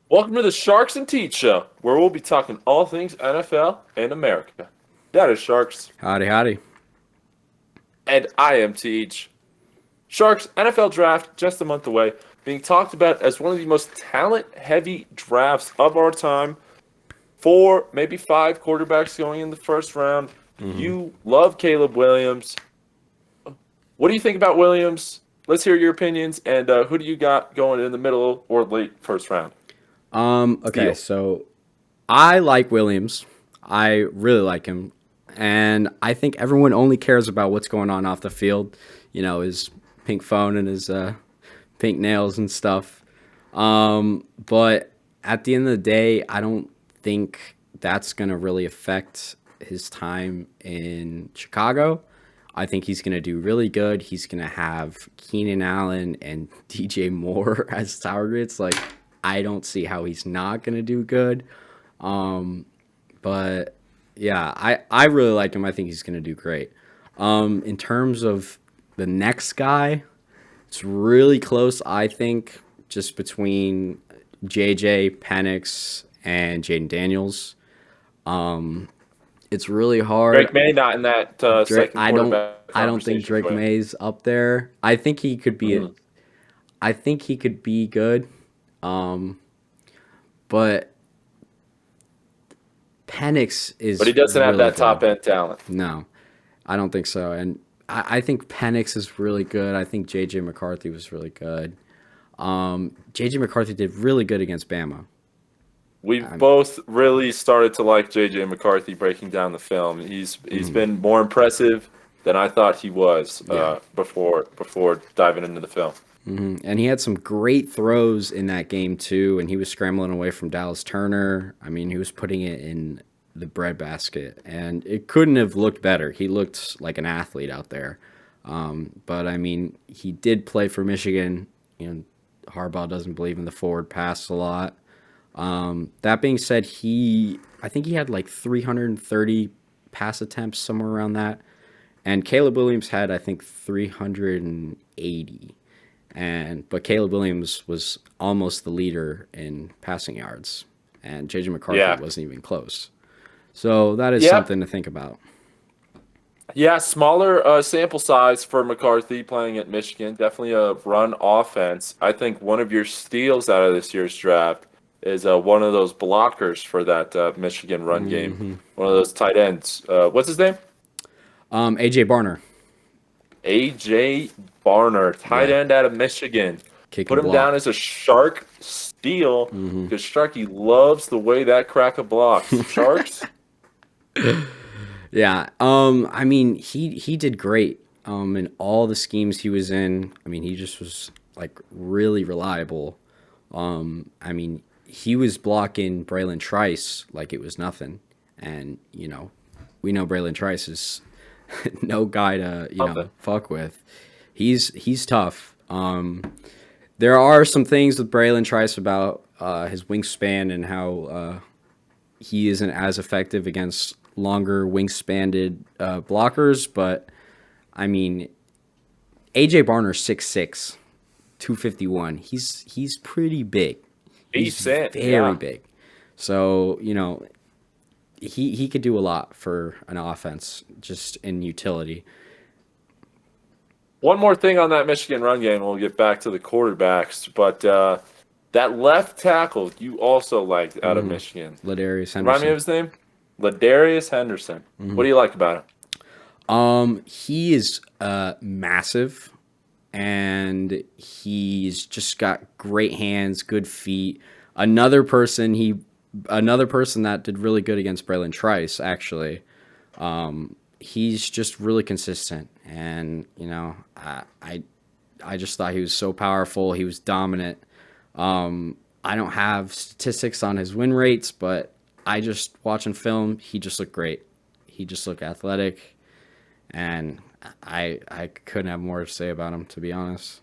Welcome to the Sharks and Teej Show, where we'll be talking all things NFL and America. That is Sharks, Howdy, howdy. and I am Teej. Sharks NFL draft just a month away, being talked about as one of the most talent-heavy drafts of our time. Four, maybe five quarterbacks going in the first round. You love Caleb Williams. What do you think about Williams? Let's hear your opinions, and who do you got going in the middle or late first round? Okay, Steal. so I like Williams. I really like him. And I think everyone only cares about what's going on off the field. His pink phone and his pink nails and stuff. But at the end of the day, I don't think that's going to really affect his time in Chicago. I think he's going to do really good. He's going to have Keenan Allen and DJ Moore as targets. Like, I don't see how he's not going to do good. But yeah, I really like him. I think he's going to do great. In terms of the next guy, it's really close, I think, just between JJ Penix and Jaden Daniels. It's really hard. Drake May not in that Drake, second quarterback I don't think conversation Drake for you. May's up there. I think he could be I think he could be good. But Penix is But he doesn't have really that top good. end talent. No, I don't think so. And I think Penix is really good. I think JJ McCarthy was really good. JJ McCarthy did really good against Bama. We've both really started to like JJ McCarthy breaking down the film. He's been more impressive than I thought he was Yeah. before diving into the film. And he had some great throws in that game too, and he was scrambling away from Dallas Turner. I mean, he was putting it in the breadbasket, and it couldn't have looked better. He looked like an athlete out there. But I mean, he did play for Michigan. Harbaugh doesn't believe in the forward pass a lot. That being said, I think he had like 330 pass attempts, somewhere around that. And Caleb Williams had, I think, 380. But Caleb Williams was almost the leader in passing yards, and JJ McCarthy Yeah. wasn't even close. So that is Yep. something to think about. Yeah, smaller sample size for McCarthy playing at Michigan. Definitely a run offense. I think one of your steals out of this year's draft is one of those blockers for that Michigan run game. One of those tight ends. What's his name? AJ Barner, A.J. Barner, tight yeah, end out of Michigan. kick Put and him down block. as a Shark steal because Sharky loves the way that cracker blocks. Sharks? Yeah. I mean, he did great. In all the schemes he was in. I mean, he just was like really reliable. I mean, he was blocking Braylon Trice like it was nothing, and we know Braylon Trice is no guy to Something. fuck with. He's tough. There are some things with Braylon Trice about his wingspan and how he isn't as effective against longer wingspanned blockers. But I mean, AJ Barner 6'6", 251. He's pretty big. He's Decent, very yeah. big. So he could do a lot for an offense just in utility. One more thing on that Michigan run game, we'll get back to the quarterbacks, but that left tackle you also liked out of Michigan. Ladarius Remind me of Henderson. his name? Ladarius Henderson. What do you like about him? He is massive, and he's just got great hands, good feet. Another person that did really good against Braylon Trice, actually. He's just really consistent, and I just thought he was so powerful. He was dominant. I don't have statistics on his win rates, but I just watching film, he just looked great. He just looked athletic, and I couldn't have more to say about him, to be honest.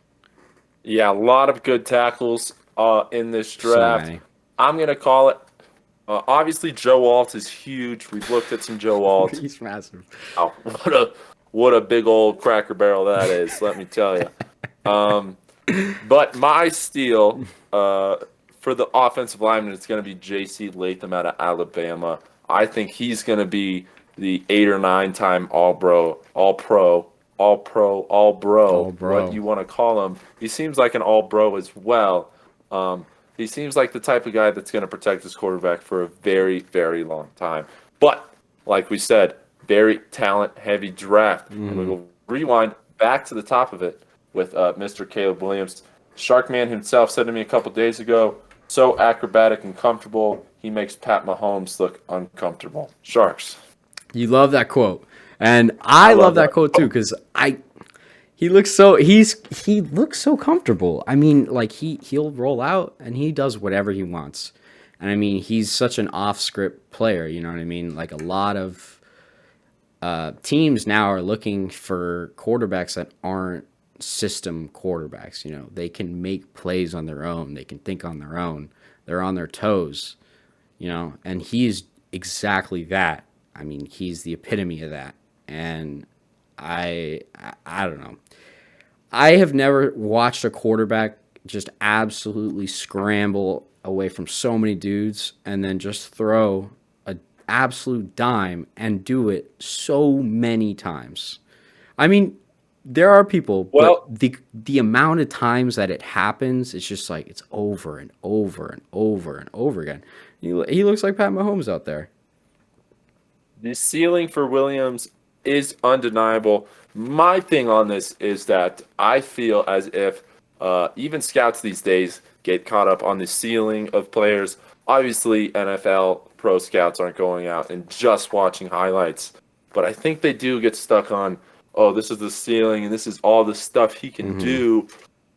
Yeah, a lot of good tackles in this So draft. many. I'm going to call it. Obviously, Joe Alt is huge. We've looked at some Joe Alt. He's massive. Oh, what a big old cracker barrel that is, let me tell you. But my steal for the offensive lineman, it's going to be J.C. Latham out of Alabama. I think he's going to be the 8 or 9 time All-Pro, All what bro. you want to call him. He seems like an All-Bro as well. He seems like the type of guy that's going to protect his quarterback for a very, very long time. But, like we said, very talent-heavy draft. And we will rewind back to the top of it with Mr. Caleb Williams. Sharkman himself said to me a couple days ago, so acrobatic and comfortable, he makes Pat Mahomes look uncomfortable. Sharks. You love that quote. And I love that quote too, because he looks so comfortable. I mean, like he'll roll out and he does whatever he wants. And I mean, he's such an off script player, you know what I mean? Like a lot of teams now are looking for quarterbacks that aren't system quarterbacks, you know. They can make plays on their own, they can think on their own. They're on their toes, you know, and he's exactly that. I mean, he's the epitome of that. And I don't know. I have never watched a quarterback just absolutely scramble away from so many dudes and then just throw a absolute dime and do it so many times. I mean, there are people, but Well, the amount of times that it happens, it's just like it's over and over and over and over again. He looks like Pat Mahomes out there. the ceiling for Williams is undeniable. My thing on this is that I feel as if even scouts these days get caught up on the ceiling of players. Obviously, NFL pro scouts aren't going out and just watching highlights, but I think they do get stuck on, oh, this is the ceiling and this is all the stuff he can do.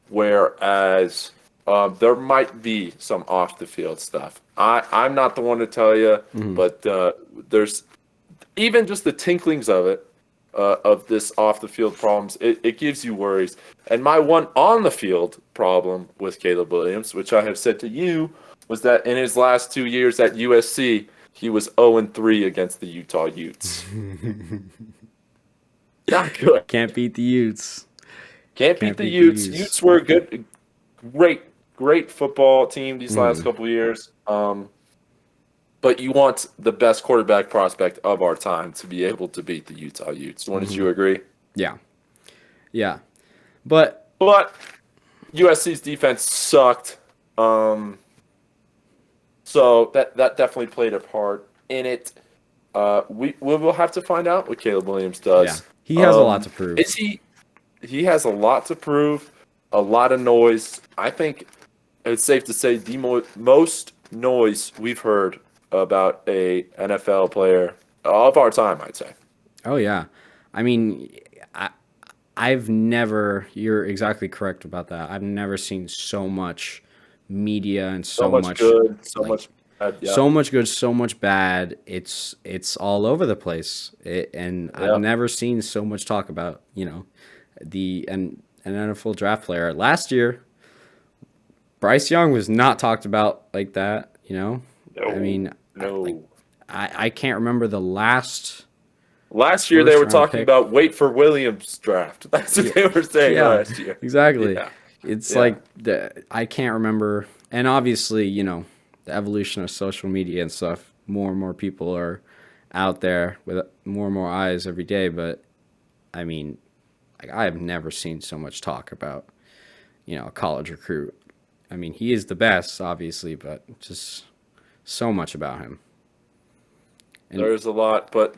Whereas there might be some off the field stuff. I'm not the one to tell you, but there's even just the tinklings of it, of this off the field problems, it gives you worries. And my one on the field problem with Caleb Williams, which I have said to you, was that in his last 2 years at USC, he was 0-3 against the Utah Utes. Not good. Can't beat the Utes. Can't beat Can't the beat the Utes. Utes. Utes were a good, great football team these last couple of years. But you want the best quarterback prospect of our time to be able to beat the Utah Utes. Wouldn't you agree? Yeah. Yeah. But But USC's defense sucked. So that definitely played a part in it. We will have to find out what Caleb Williams does. yeah, he has a lot to prove. Is he has a lot to prove, a lot of noise. I think it's safe to say the most noise we've heard about a NFL player of our time, I'd say. Oh yeah. I mean, I've never, you're exactly correct about that. I've never seen so much media and So much good, so like, much bad. Yeah. so much good, so much bad. It's all over the place. And Yeah. I've never seen so much talk about, you know, an NFL draft player. Last year, Bryce Young was not talked about like that, you know? No, I mean, no. I can't remember the last Last year they first were round talking pick. about wait for Williams draft. That's what they were saying Yeah, last year. exactly. Yeah. It's Yeah. like I can't remember, and obviously, you know, the evolution of social media and stuff. More and more people are out there with more and more eyes every day. But I mean, like, I have never seen so much talk about, you know, a college recruit. I mean, he is the best, obviously, but just so much about him. And There's a lot, but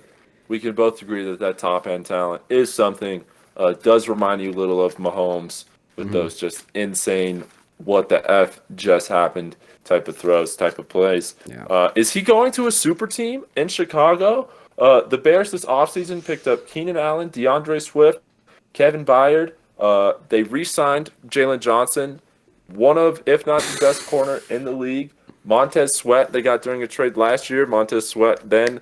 we can both agree that that top end talent is something. Does remind you a little of Mahomes with those just insane, what the F just happened type of throws, type of plays. Yeah. Is he going to a super team in Chicago? The Bears this offseason picked up Keenan Allen, DeAndre Swift, Kevin Byard. They re signed Jalen Johnson, one of, if not the best corner in the league. Montez Sweat, they got during a trade last year. Montez Sweat then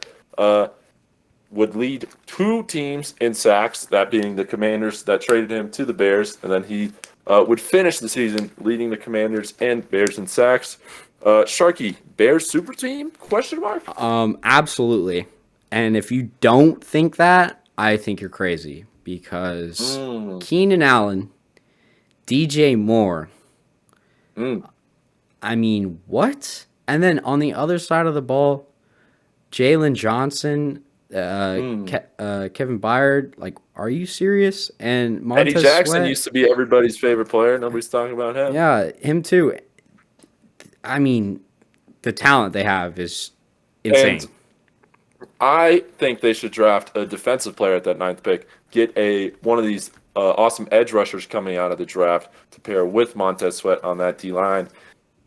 would lead 2 teams in sacks, that being the Commanders that traded him to the Bears, and then he would finish the season leading the Commanders and Bears in sacks. Sharky, Bears super team? Question mark? Absolutely. And if you don't think that, I think you're crazy because Keenan Allen, DJ Moore. I mean, what? And then on the other side of the ball, Jalen Johnson, Kevin Byard, like, are you serious? And Eddie Montez Jackson Sweat, used to be everybody's favorite player. Nobody's talking about him. yeah, him too. I mean, the talent they have is And insane. I think they should draft a defensive player at that ninth pick. Get one of these awesome edge rushers coming out of the draft to pair with Montez Sweat on that D line.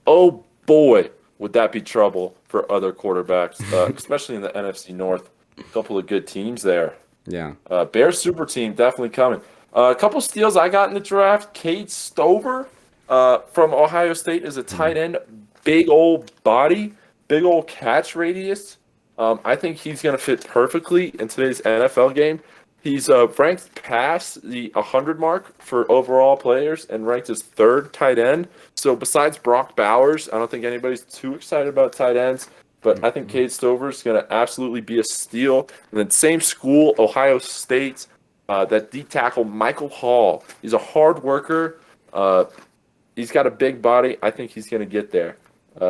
Oh boy, would that be trouble for other quarterbacks, especially in the NFC North. A couple of good teams there. Yeah. Bears super team definitely coming. A couple steals I got in the draft. Cade Stover from Ohio State is a tight end. Big old body, big old catch radius. I think he's going to fit perfectly in today's NFL game. He's ranked past the 100 mark for overall players and ranked as third tight end. So besides Brock Bowers, I don't think anybody's too excited about tight ends. But I think Cade Stover is going to absolutely be a steal. And then same school, Ohio State, that D tackle Michael Hall. He's a hard worker. He's got a big body. I think he's going to get there.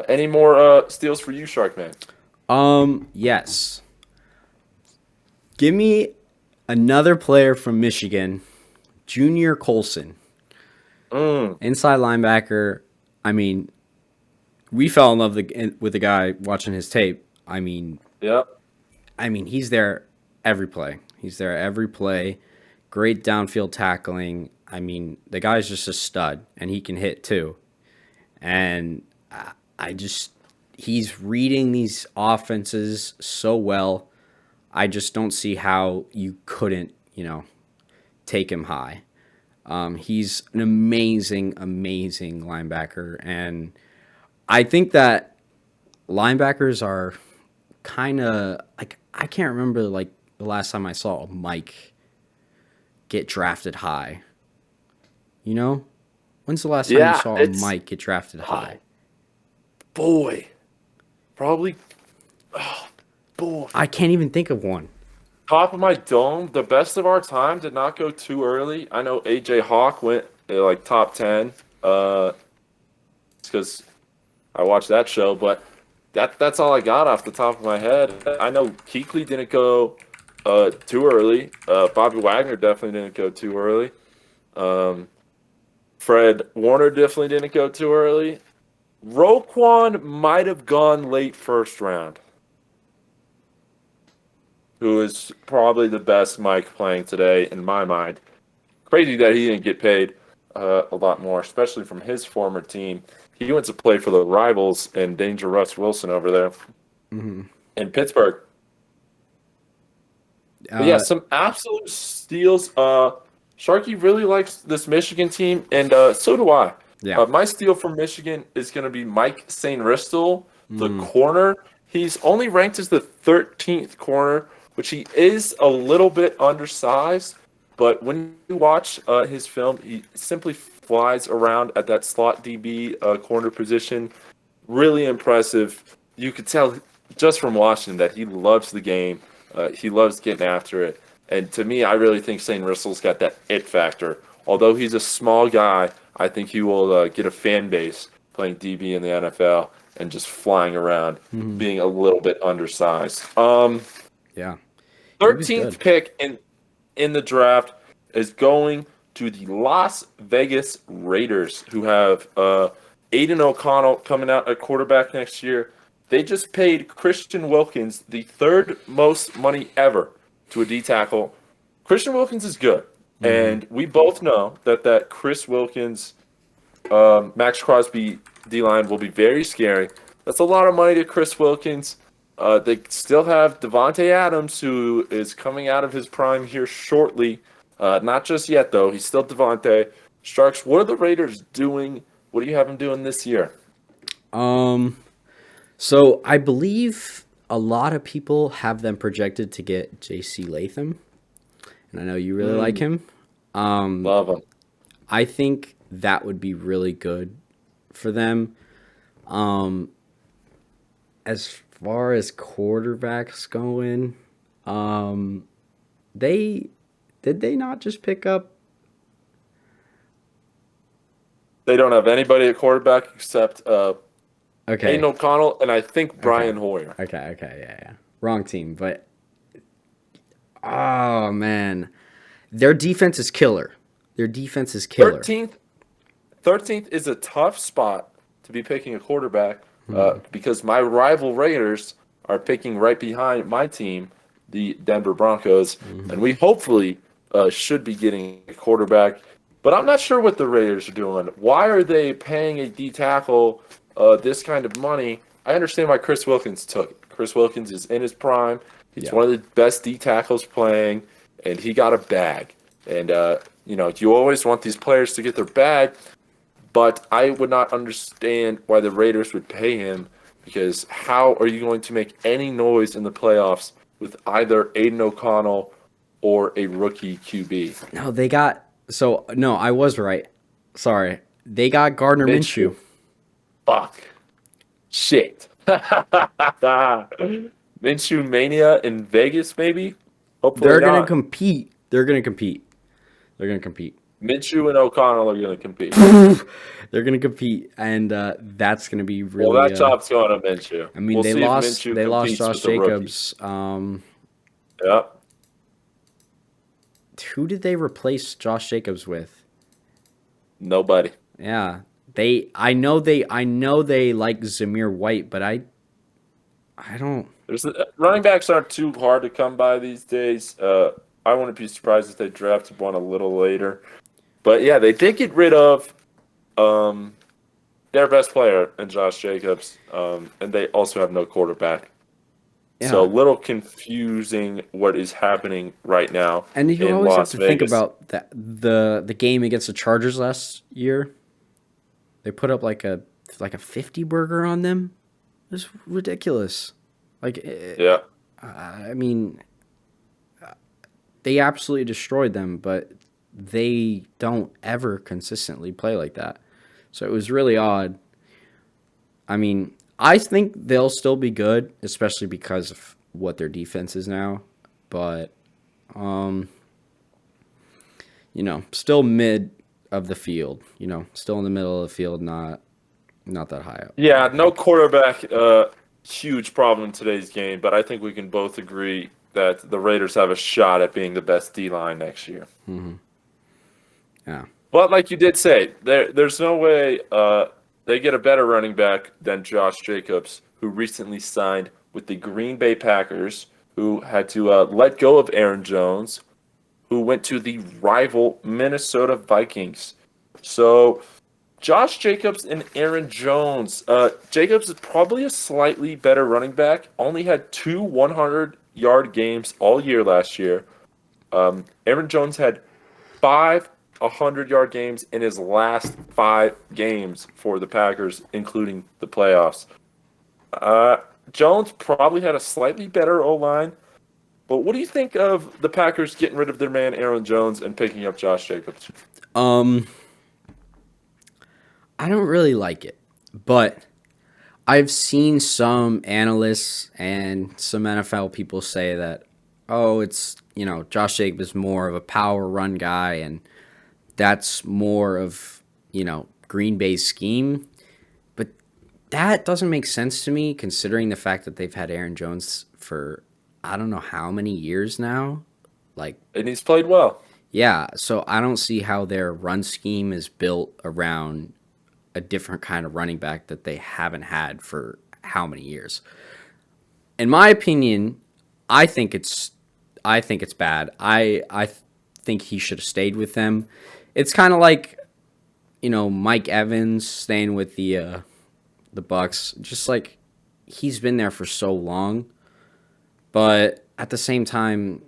Any more steals for you, Sharkman? Yes. Give me another player from Michigan, Junior Colson. Inside linebacker. I mean, we fell in love with the guy watching his tape. Yep. He's there every play. He's there every play. Great downfield tackling. The guy's just a stud, and he can hit too. And he's reading these offenses so well. I just don't see how you couldn't, take him high. He's an amazing, amazing linebacker, and I think that linebackers are kind of like, I can't remember like the last time I saw a Mike get drafted high. When's the last time you saw a Mike get drafted high? Boy, probably. Oh, boy, I can't even think of one. top of my dome, the best of our time did not go too early. I know AJ Hawk went like top 10. It's because I watched that show, but that's all I got off the top of my head. I know Kuechly didn't go too early. Bobby Wagner definitely didn't go too early. Fred Warner definitely didn't go too early. Roquan might have gone late first round. Who is probably the best Mike playing today in my mind. Crazy that he didn't get paid a lot more, especially from his former team. He went to play for the rivals and Danger Russ Wilson over there in Pittsburgh. But yeah, some absolute steals. Sharky really likes this Michigan team, and so do I. Yeah. My steal from Michigan is going to be Mike St. Ristel, the corner. He's only ranked as the 13th corner, which he is a little bit undersized. But when you watch his film, he simply flies around at that slot DB corner position. Really impressive. You could tell just from watching that he loves the game. He loves getting after it. And to me, I really think St. Ristel's got that it factor. Although he's a small guy, I think he will get a fan base playing DB in the NFL and just flying around, being a little bit undersized. Yeah. 13th pick in the draft is going to the Las Vegas Raiders, who have Aiden O'Connell coming out at quarterback next year. They just paid Christian Wilkins the third most money ever to a D tackle. Christian Wilkins is good, and we both know that Chris Wilkins, Max Crosby D line will be very scary. That's a lot of money to Chris Wilkins. They still have Devontae Adams, who is coming out of his prime here shortly. Not just yet, though. He's still Devontae. Sharks, what are the Raiders doing? What do you have them doing this year? So I believe a lot of people have them projected to get J.C. Latham, and I know you really like him. Love him. I think that would be really good for them. As far as quarterbacks going, did they not just pick up? They don't have anybody at quarterback except Okay. Aiden O'Connell, and I think Okay. Brian Hoyer. Okay. Yeah. Wrong team, but oh man, their defense is killer. Their defense is killer. 13th is a tough spot to be picking a quarterback because my rival Raiders are picking right behind my team, the Denver Broncos, and we hopefully should be getting a quarterback. But I'm not sure what the Raiders are doing. Why are they paying a D tackle this kind of money? I understand why Chris Wilkins took it. Chris Wilkins is in his prime. He's Yeah. one of the best D tackles playing, and he got a bag. And you always want these players to get their bag, but I would not understand why the Raiders would pay him because how are you going to make any noise in the playoffs with either Aiden O'Connell or a rookie QB? No, they got no, I was right. Sorry. They got Gardner Minshew. Fuck. Shit. Minshew Mania in Vegas, maybe? Hopefully They're gonna not. compete. They're gonna compete. Minshew and O'Connell are going to compete. They're gonna compete, and that's gonna be Well, really. that job's going to Minshew. I mean, We'll they see if lost. Minshew They lost competes Josh with the rookie. Jacobs. Yep. Who did they replace Josh Jacobs with? Nobody. Yeah, I know they like Zamir White, but I don't. Running backs aren't too hard to come by these days. I wouldn't be surprised if they drafted one a little later. But yeah, they did get rid of their best player in Josh Jacobs, and they also have no quarterback. Yeah. So a little confusing what is happening right now. And you in always Las have to think Vegas. about that the game against the Chargers last year. They put up like a 50 burger on them. It was ridiculous. Yeah. I mean, they absolutely destroyed them, but they don't ever consistently play like that. So it was really odd. I mean, I think they'll still be good, especially because of what their defense is now. But, still mid of the field. Still in the middle of the field, not that high up. Yeah, no quarterback, huge problem in today's game, but I think we can both agree that the Raiders have a shot at being the best D-line next year. Mm-hmm. Yeah. But like you did say, there's no way they get a better running back than Josh Jacobs, who recently signed with the Green Bay Packers, who had to let go of Aaron Jones, who went to the rival Minnesota Vikings. So Josh Jacobs and Aaron Jones. Jacobs is probably a slightly better running back. Only had 2 100-yard games all year last year. Aaron Jones had 5 100-yard games in his last 5 games for the Packers, including the playoffs. Jones probably had a slightly better O-line. But what do you think of the Packers getting rid of their man Aaron Jones and picking up Josh Jacobs? I don't really like it, but I've seen some analysts and some NFL people say that, it's, Josh Jacobs is more of a power run guy, and that's more of, Green Bay's scheme. But that doesn't make sense to me, considering the fact that they've had Aaron Jones for I don't know how many years now. And he's played well. Yeah, so I don't see how their run scheme is built around a different kind of running back that they haven't had for how many years. In my opinion, I think it's bad. I think he should have stayed with them. It's kind of like, Mike Evans staying with the Bucks. Just like he's been there for so long, but at the same time,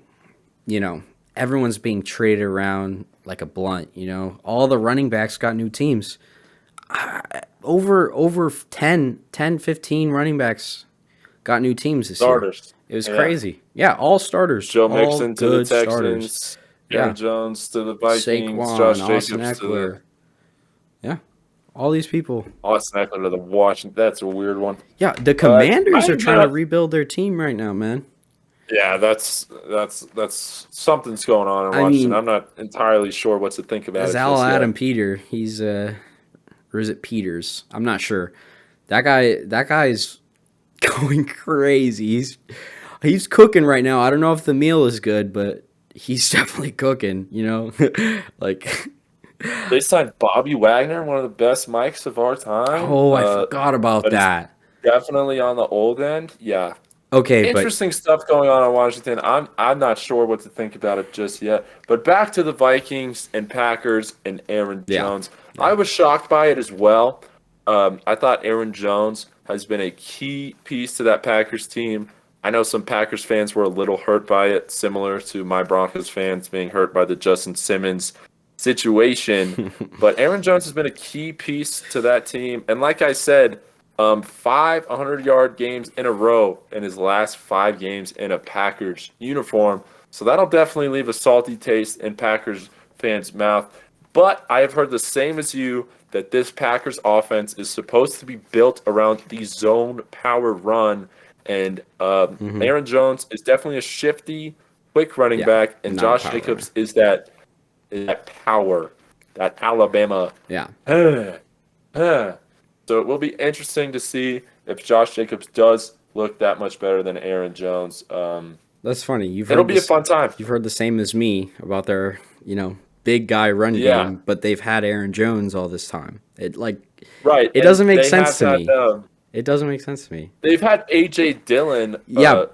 everyone's being traded around like a blunt. All the running backs got new teams. Over 15 running backs got new teams this Starters. year. It was crazy. Yeah, all starters. Joe all Mixon to the good Texans. starters. Aaron Jones to the Vikings. Saquon, Josh Austin Jacobs to Eckler. the Yeah, all these people. Austin Eckler to the Washington. That's a weird one. Yeah, the Commanders I'm are trying not- to rebuild their team right now, man. Yeah, that's something's going on in I Washington. mean, I'm not entirely sure what to think about it. Zal just yet. Adam Peter, he's or is it Peters? I'm not sure. That guy's going crazy. He's cooking right now. I don't know if the meal is good, but he's definitely cooking, you know? Like They signed Bobby Wagner, one of the best mics of our time. oh, I forgot about But he's that. definitely on the old end. Yeah. Okay, but Interesting stuff going on in Washington. I'm not sure what to think about it just yet. But back to the Vikings and Packers and Aaron yeah. Jones. Yeah. I was shocked by it as well. I thought Aaron Jones has been a key piece to that Packers team. I know some Packers fans were a little hurt by it, similar to my Broncos fans being hurt by the Justin Simmons situation. But Aaron Jones has been a key piece to that team. And like I said, 500-yard games in a row in his last 5 games in a Packers uniform. So that'll definitely leave a salty taste in Packers fans' mouth. But I have heard the same as you that this Packers offense is supposed to be built around the zone power run. And Aaron Jones is definitely a shifty, quick running Yeah, back. And not a Josh power Jacobs is that power, that Alabama. yeah. So it will be interesting to see if Josh Jacobs does look that much better than Aaron Jones. That's funny. It'll be a fun time. You've heard the same as me about their, big guy run Yeah. game, but they've had Aaron Jones all this time. Right. It and doesn't make they sense have to had, me. It doesn't make sense to me. They've had A.J. Dillon Yeah.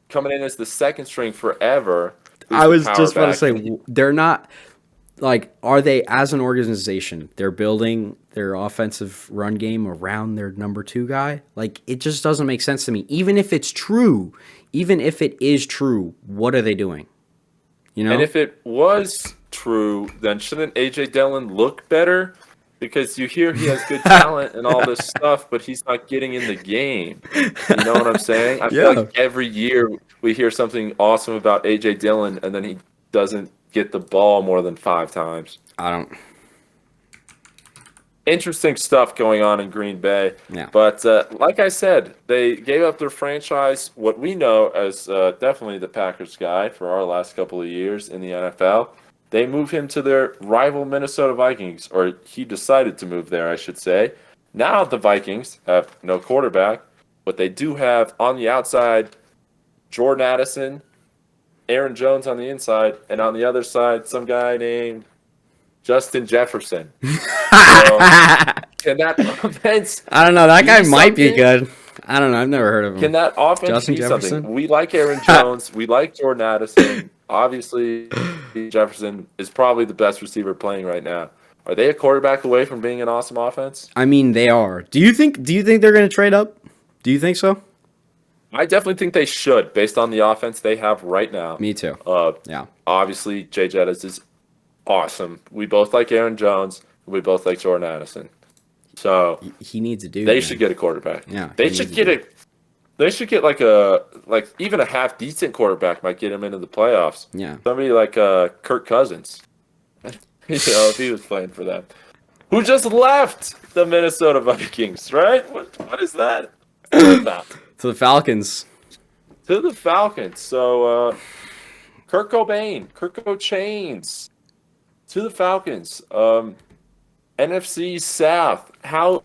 coming in as the second string forever. who's I the was power just about to back. say they're not are they as an organization? They're building their offensive run game around their number 2 guy. It just doesn't make sense to me. Even if it's true, even if it is true, what are they doing? And if it was true, then shouldn't A.J. Dillon look better? Because you hear he has good talent and all this stuff, but he's not getting in the game. You know what I'm saying? I feel like every year we hear something awesome about A.J. Dillon, and then he doesn't get the ball more than 5 times. I don't. Interesting stuff going on in Green Bay. Yeah. But like I said, they gave up their franchise, what we know as definitely the Packers guy for our last couple of years in the NFL. They moved him to their rival Minnesota Vikings, or he decided to move there, I should say. Now the Vikings have no quarterback, but they do have on the outside Jordan Addison, Aaron Jones on the inside, and on the other side, some guy named Justin Jefferson. So, can that offense? I don't know. That guy might be something? good. I don't know. I've never heard of him. Can that offense Justin be Jefferson? something? We like Aaron Jones. We like Jordan Addison. Obviously, Jefferson is probably the best receiver playing right now. Are they a quarterback away from being an awesome offense? I mean, they are. Do you think they're going to trade up? Do you think so? I definitely think they should, based on the offense they have right now. Me too. Yeah. Obviously, Jay Jettis is awesome. We both like Aaron Jones. We both like Jordan Addison. So He needs a dude. they man. should get a quarterback. Yeah, They he should needs get a a. They should get even a half decent quarterback might get him into the playoffs. Yeah. Somebody like Kirk Cousins, if he was playing for them, who just left the Minnesota Vikings, right? What is that? Nah. To the Falcons. To the Falcons. So Kirk Chains to the Falcons. NFC South. How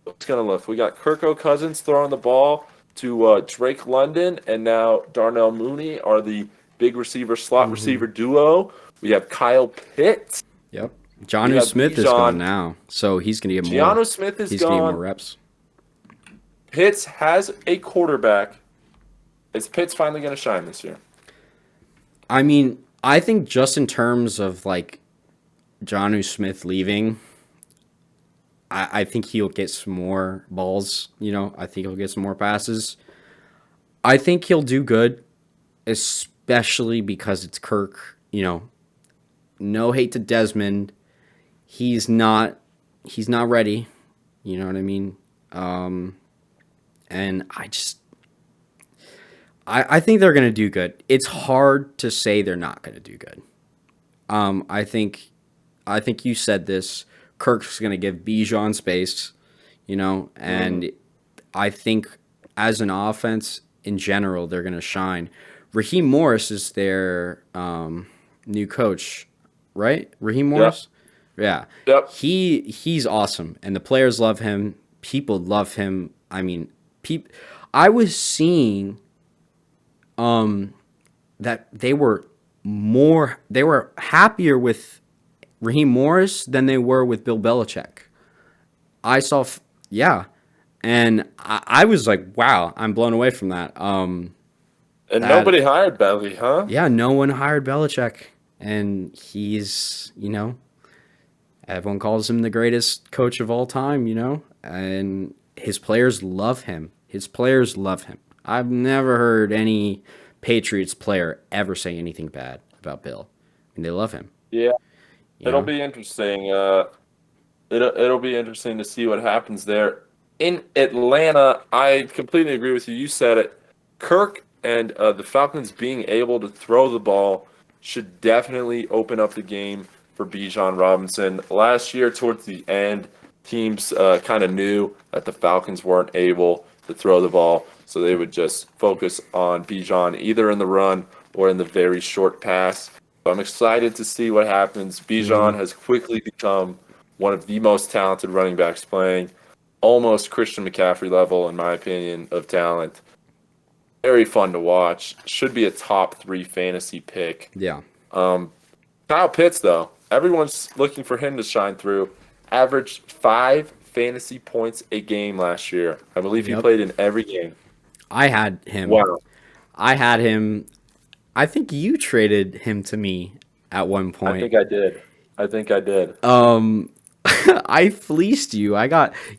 it's gonna look? We got Kirk Cousins throwing the ball to Drake London, and now Darnell Mooney are the big receiver slot receiver duo. We have Kyle Pitts. Yep. Jonnu Smith is gone now, so he's going to get more. Jonnu Smith is He's going to get gone. more reps. Pitts has a quarterback. Is Pitts finally going to shine this year? I mean, I think just in terms of Jonnu Smith leaving, I think he'll get some more balls. I think he'll get some more passes. I think he'll do good, especially because it's Kirk. No hate to Desmond. He's not ready. You know what I mean? And I think they're going to do good. It's hard to say they're not going to do good. I think you said this. Kirk's going to give Bijan space, and I think as an offense in general, they're going to shine. Raheem Morris is their new coach, right? Raheem Morris? Yeah. Yep. He's awesome, and the players love him. people love him. I mean, I was seeing that they were happier with Raheem Morris than they were with Bill Belichick. I saw, yeah, and I was like, wow, I'm blown away from that. And nobody hired Belly, huh? Yeah, no one hired Belichick, and he's, everyone calls him the greatest coach of all time, and his players love him. His players love him. I've never heard any Patriots player ever say anything bad about Bill. And they love him. Yeah, You it'll know? be interesting. It'll be interesting to see what happens there. In Atlanta, I completely agree with you. You said it. Kirk and the Falcons being able to throw the ball should definitely open up the game for Bijan Robinson. Last year, towards the end, teams kind of knew that the Falcons weren't able to throw the ball, so they would just focus on Bijan either in the run or in the very short pass. So I'm excited to see what happens. Bijan has quickly become one of the most talented running backs playing, almost Christian McCaffrey level, in my opinion, of talent. Very fun to watch. Should be a top 3 fantasy pick. Yeah. Kyle Pitts, though, everyone's looking for him to shine through. Averaged 5 fantasy points a game last year. I believe he played in every game. I had him. Wow. I had him. I think you traded him to me at one point. I think I did. I fleeced you.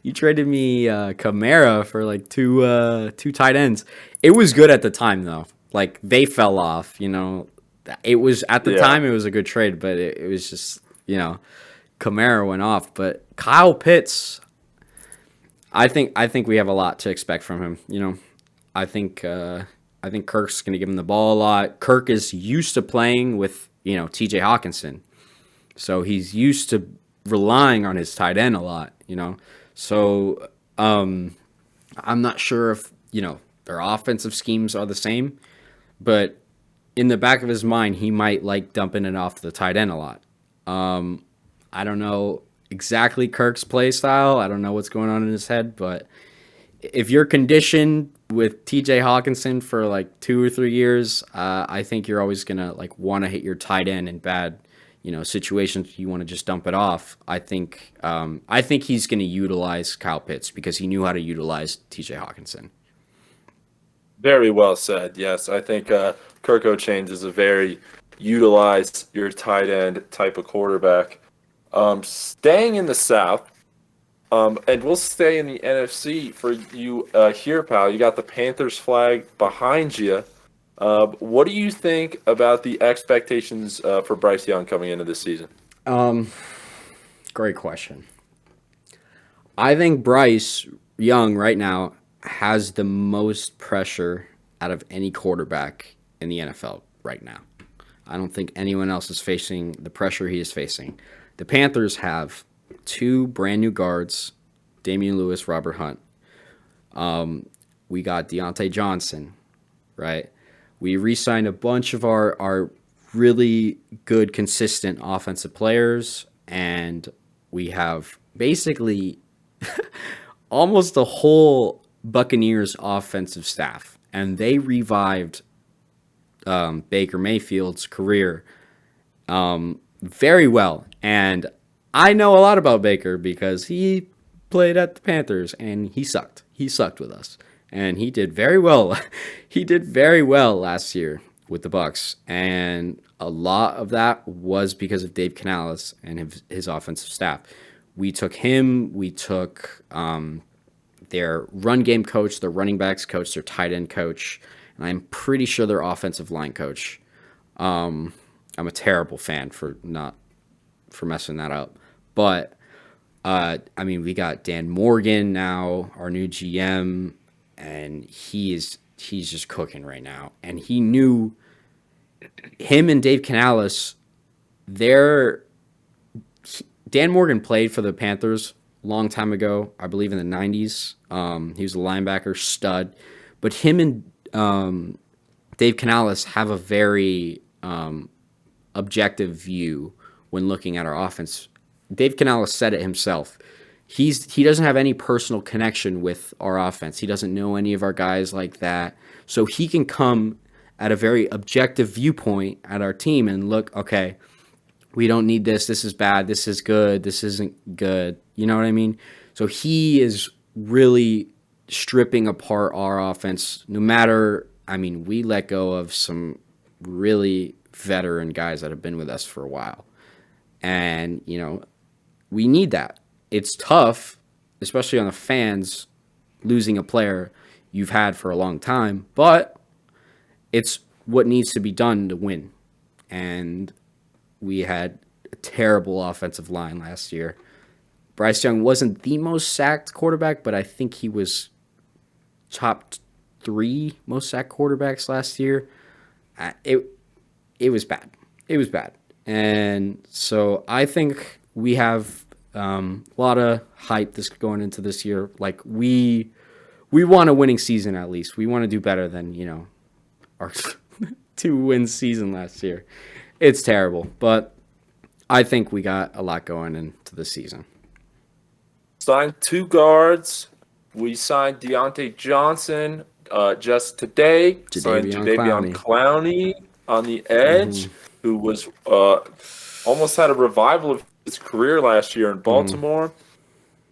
You traded me Kamara for like two tight ends. It was good at the time though. Like they fell off, It was at the time it was a good trade, but it was just, Kamara went off. But Kyle Pitts, I think we have a lot to expect from him. I think Kirk's gonna give him the ball a lot. Kirk is used to playing with, TJ Hawkinson. So he's used to relying on his tight end a lot, So I'm not sure if, their offensive schemes are the same, but in the back of his mind, he might like dumping it off the tight end a lot. I don't know exactly Kirk's play style. I don't know what's going on in his head, but if you're conditioned with TJ Hawkinson for like 2 or 3 years, I think you're always going to like want to hit your tight end in bad situations. You want to just dump it off. I think he's going to utilize Kyle Pitts because he knew how to utilize TJ Hawkinson. Very well said. Yes, I think Kirk O'Chains is a very utilize your tight end type of quarterback. Staying in the South, and we'll stay in the NFC for you here, pal. You got the Panthers flag behind you. What do you think about the expectations for Bryce Young coming into this season? Great question. I think Bryce Young right now has the most pressure out of any quarterback in the NFL right now. I don't think anyone else is facing the pressure he is facing. The Panthers have 2 brand new guards, Damian Lewis, Robert Hunt. We got Deontay Johnson, right? We re-signed a bunch of our really good, consistent offensive players, and we have basically almost the whole Buccaneers offensive staff, and they revived Baker Mayfield's career very well. And I know a lot about Baker because he played at the Panthers, and he sucked. He sucked with us. And he did very well. He did very well last year with the Bucs, and a lot of that was because of Dave Canales and his offensive staff. We took him. We took their run game coach, their running backs coach, their tight end coach, and I'm pretty sure their offensive line coach. I'm a terrible fan for messing that up, but we got Dan Morgan now, our new GM. And he's just cooking right now. And he knew him and Dave Canales, Dan Morgan played for the Panthers a long time ago, I believe in the 90s. He was a linebacker, stud. But him and Dave Canales have a very objective view when looking at our offense. Dave Canales said it himself. he doesn't have any personal connection with our offense. He doesn't know any of our guys like that. So he can come at a very objective viewpoint at our team and look, okay, we don't need this. This is bad. This is good. This isn't good. You know what I mean? So he is really stripping apart our offense. No matter, I mean, we let go of some really veteran guys that have been with us for a while. And, we need that. It's tough, especially on the fans, losing a player you've had for a long time, but it's what needs to be done to win. And we had a terrible offensive line last year. Bryce Young wasn't the most sacked quarterback, but I think he was top 3 most sacked quarterbacks last year. It was bad. It was bad. And so I think we have a lot of hype this going into this year. Like we want a winning season at least. We want to do better than, our 2-win season last year. It's terrible, but I think we got a lot going into the season. Signed 2 guards. We signed Deontay Johnson just today. Signed Jadeveon Clowney on the edge, who was almost had a revival of his career last year in Baltimore.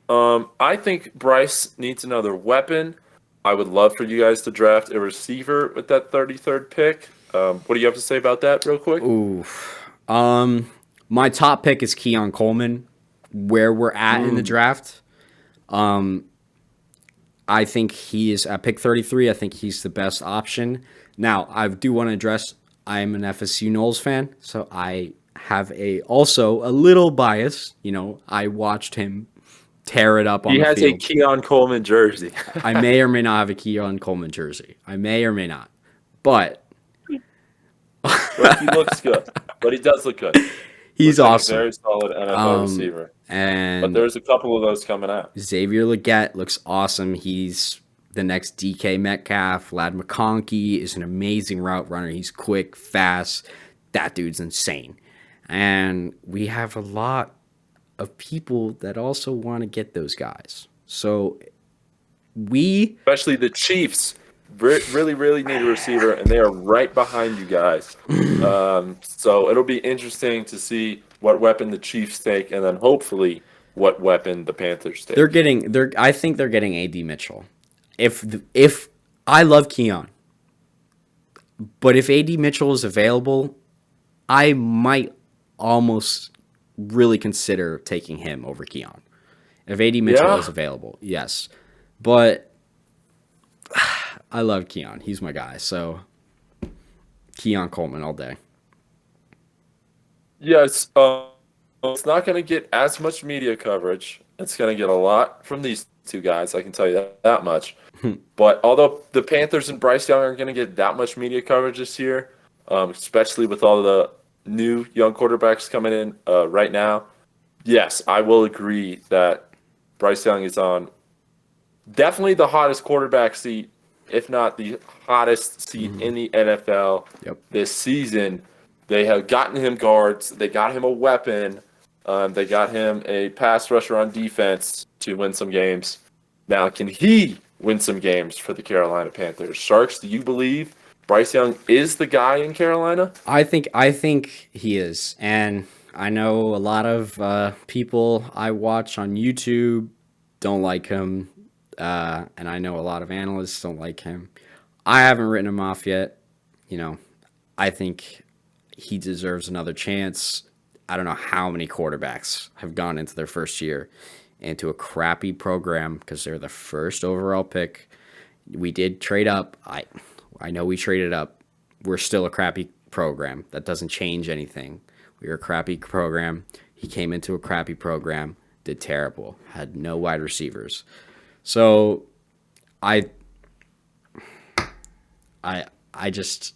I think Bryce needs another weapon. I would love for you guys to draft a receiver with that 33rd pick. What do you have to say about that real quick? Ooh. My top pick is Keon Coleman. Where we're at in the draft, I think he is at pick 33. I think he's the best option. Now, I do want to address I'm an FSU Knowles fan, so I have also a little bias. I watched him tear it up on the field. He has a Keon Coleman jersey. I may or may not have a Keon Coleman jersey. I may or may not. But he looks good. But he does look good. He's awesome. Like a very solid NFL receiver. But there's a couple of those coming out. Xavier Legette looks awesome. He's the next DK Metcalf. Lad McConkey is an amazing route runner. He's quick, fast. That dude's insane. And we have a lot of people that also want to get those guys. So especially the Chiefs, really, really need a receiver, and they are right behind you guys. So it'll be interesting to see what weapon the Chiefs take, and then hopefully what weapon the Panthers take. I think they're getting AD Mitchell. If I love Keon, but if AD Mitchell is available, I might almost really consider taking him over Keon. If AD Mitchell is available, yes. But I love Keon. He's my guy. So Keon Coleman all day. Yes, it's not going to get as much media coverage. It's going to get a lot from these 2 guys. I can tell you that much. But although the Panthers and Bryce Young aren't going to get that much media coverage this year, especially with all the new young quarterbacks coming in right now, yes, I will agree that Bryce Young is on definitely the hottest quarterback seat, if not the hottest seat in the NFL this season. They have gotten him guards. They got him a weapon. They got him a pass rusher on defense to win some games. Now, can he win some games for the Carolina Panthers? Sharks, do you believe Bryce Young is the guy in Carolina? I think he is. And I know a lot of people I watch on YouTube don't like him. And I know a lot of analysts don't like him. I haven't written him off yet. I think he deserves another chance. I don't know how many quarterbacks have gone into their first year into a crappy program because they're the first overall pick. We did trade up. I know we traded up. We're still a crappy program. That doesn't change anything. We were a crappy program. He came into a crappy program, did terrible, had no wide receivers. So I just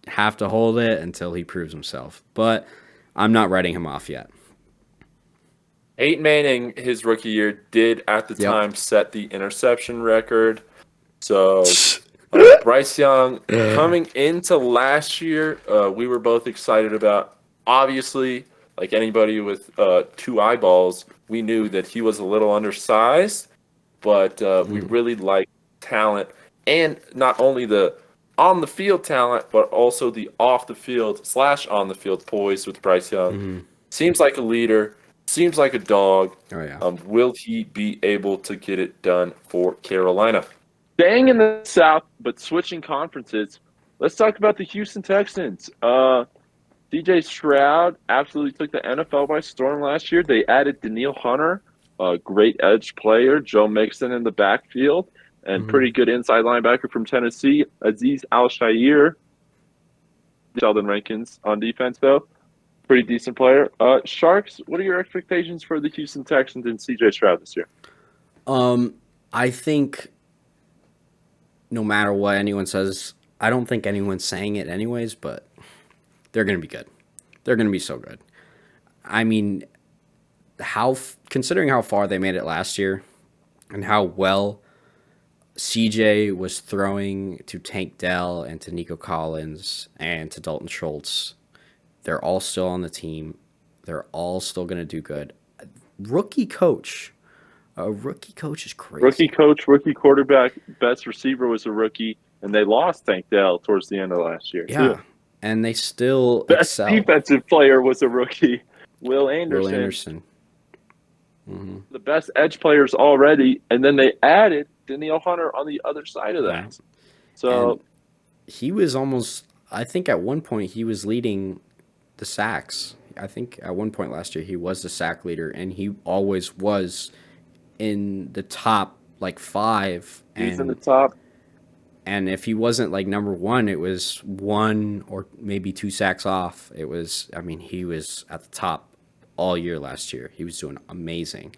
have to hold it until he proves himself. But I'm not writing him off yet. Peyton Manning, his rookie year, did at the time set the interception record. So Bryce Young, coming into last year, we were both excited about. Obviously, like anybody with two eyeballs, we knew that he was a little undersized, but we really like talent, and not only the on the field talent, but also the off the field / on the field poise with Bryce Young. Seems like a leader. Seems like a dog. Oh yeah. Will he be able to get it done for Carolina? Staying in the South, but switching conferences. Let's talk about the Houston Texans. CJ Stroud absolutely took the NFL by storm last year. They added Daniil Hunter, a great edge player, Joe Mixon in the backfield, and pretty good inside linebacker from Tennessee, Aziz Al-Shaair. Sheldon Rankins on defense, though. Pretty decent player. Sharks, what are your expectations for the Houston Texans and CJ Stroud this year? I think no matter what anyone says, I don't think anyone's saying it anyways, but they're going to be good. They're going to be so good. I mean, considering how far they made it last year and how well CJ was throwing to Tank Dell and to Nico Collins and to Dalton Schultz, they're all still on the team. They're all still going to do good. Rookie coach. A rookie coach is crazy. Rookie coach, rookie quarterback, best receiver was a rookie, and they lost Tank Dell towards the end of last year. Yeah, too. And they still Best excel. defensive player was a rookie, Will Anderson. Will Anderson. The best edge players already, and then they added Daniil Hunter on the other side of that. Yeah. So And he was almost, I think at one point he was leading the sacks. I think at one point last year he was the sack leader, and he always was in the top like 5. he's in the top. And if he wasn't like number 1, it was 1 or maybe 2 sacks off. It was, I mean, he was at the top all year last year. He was doing amazing.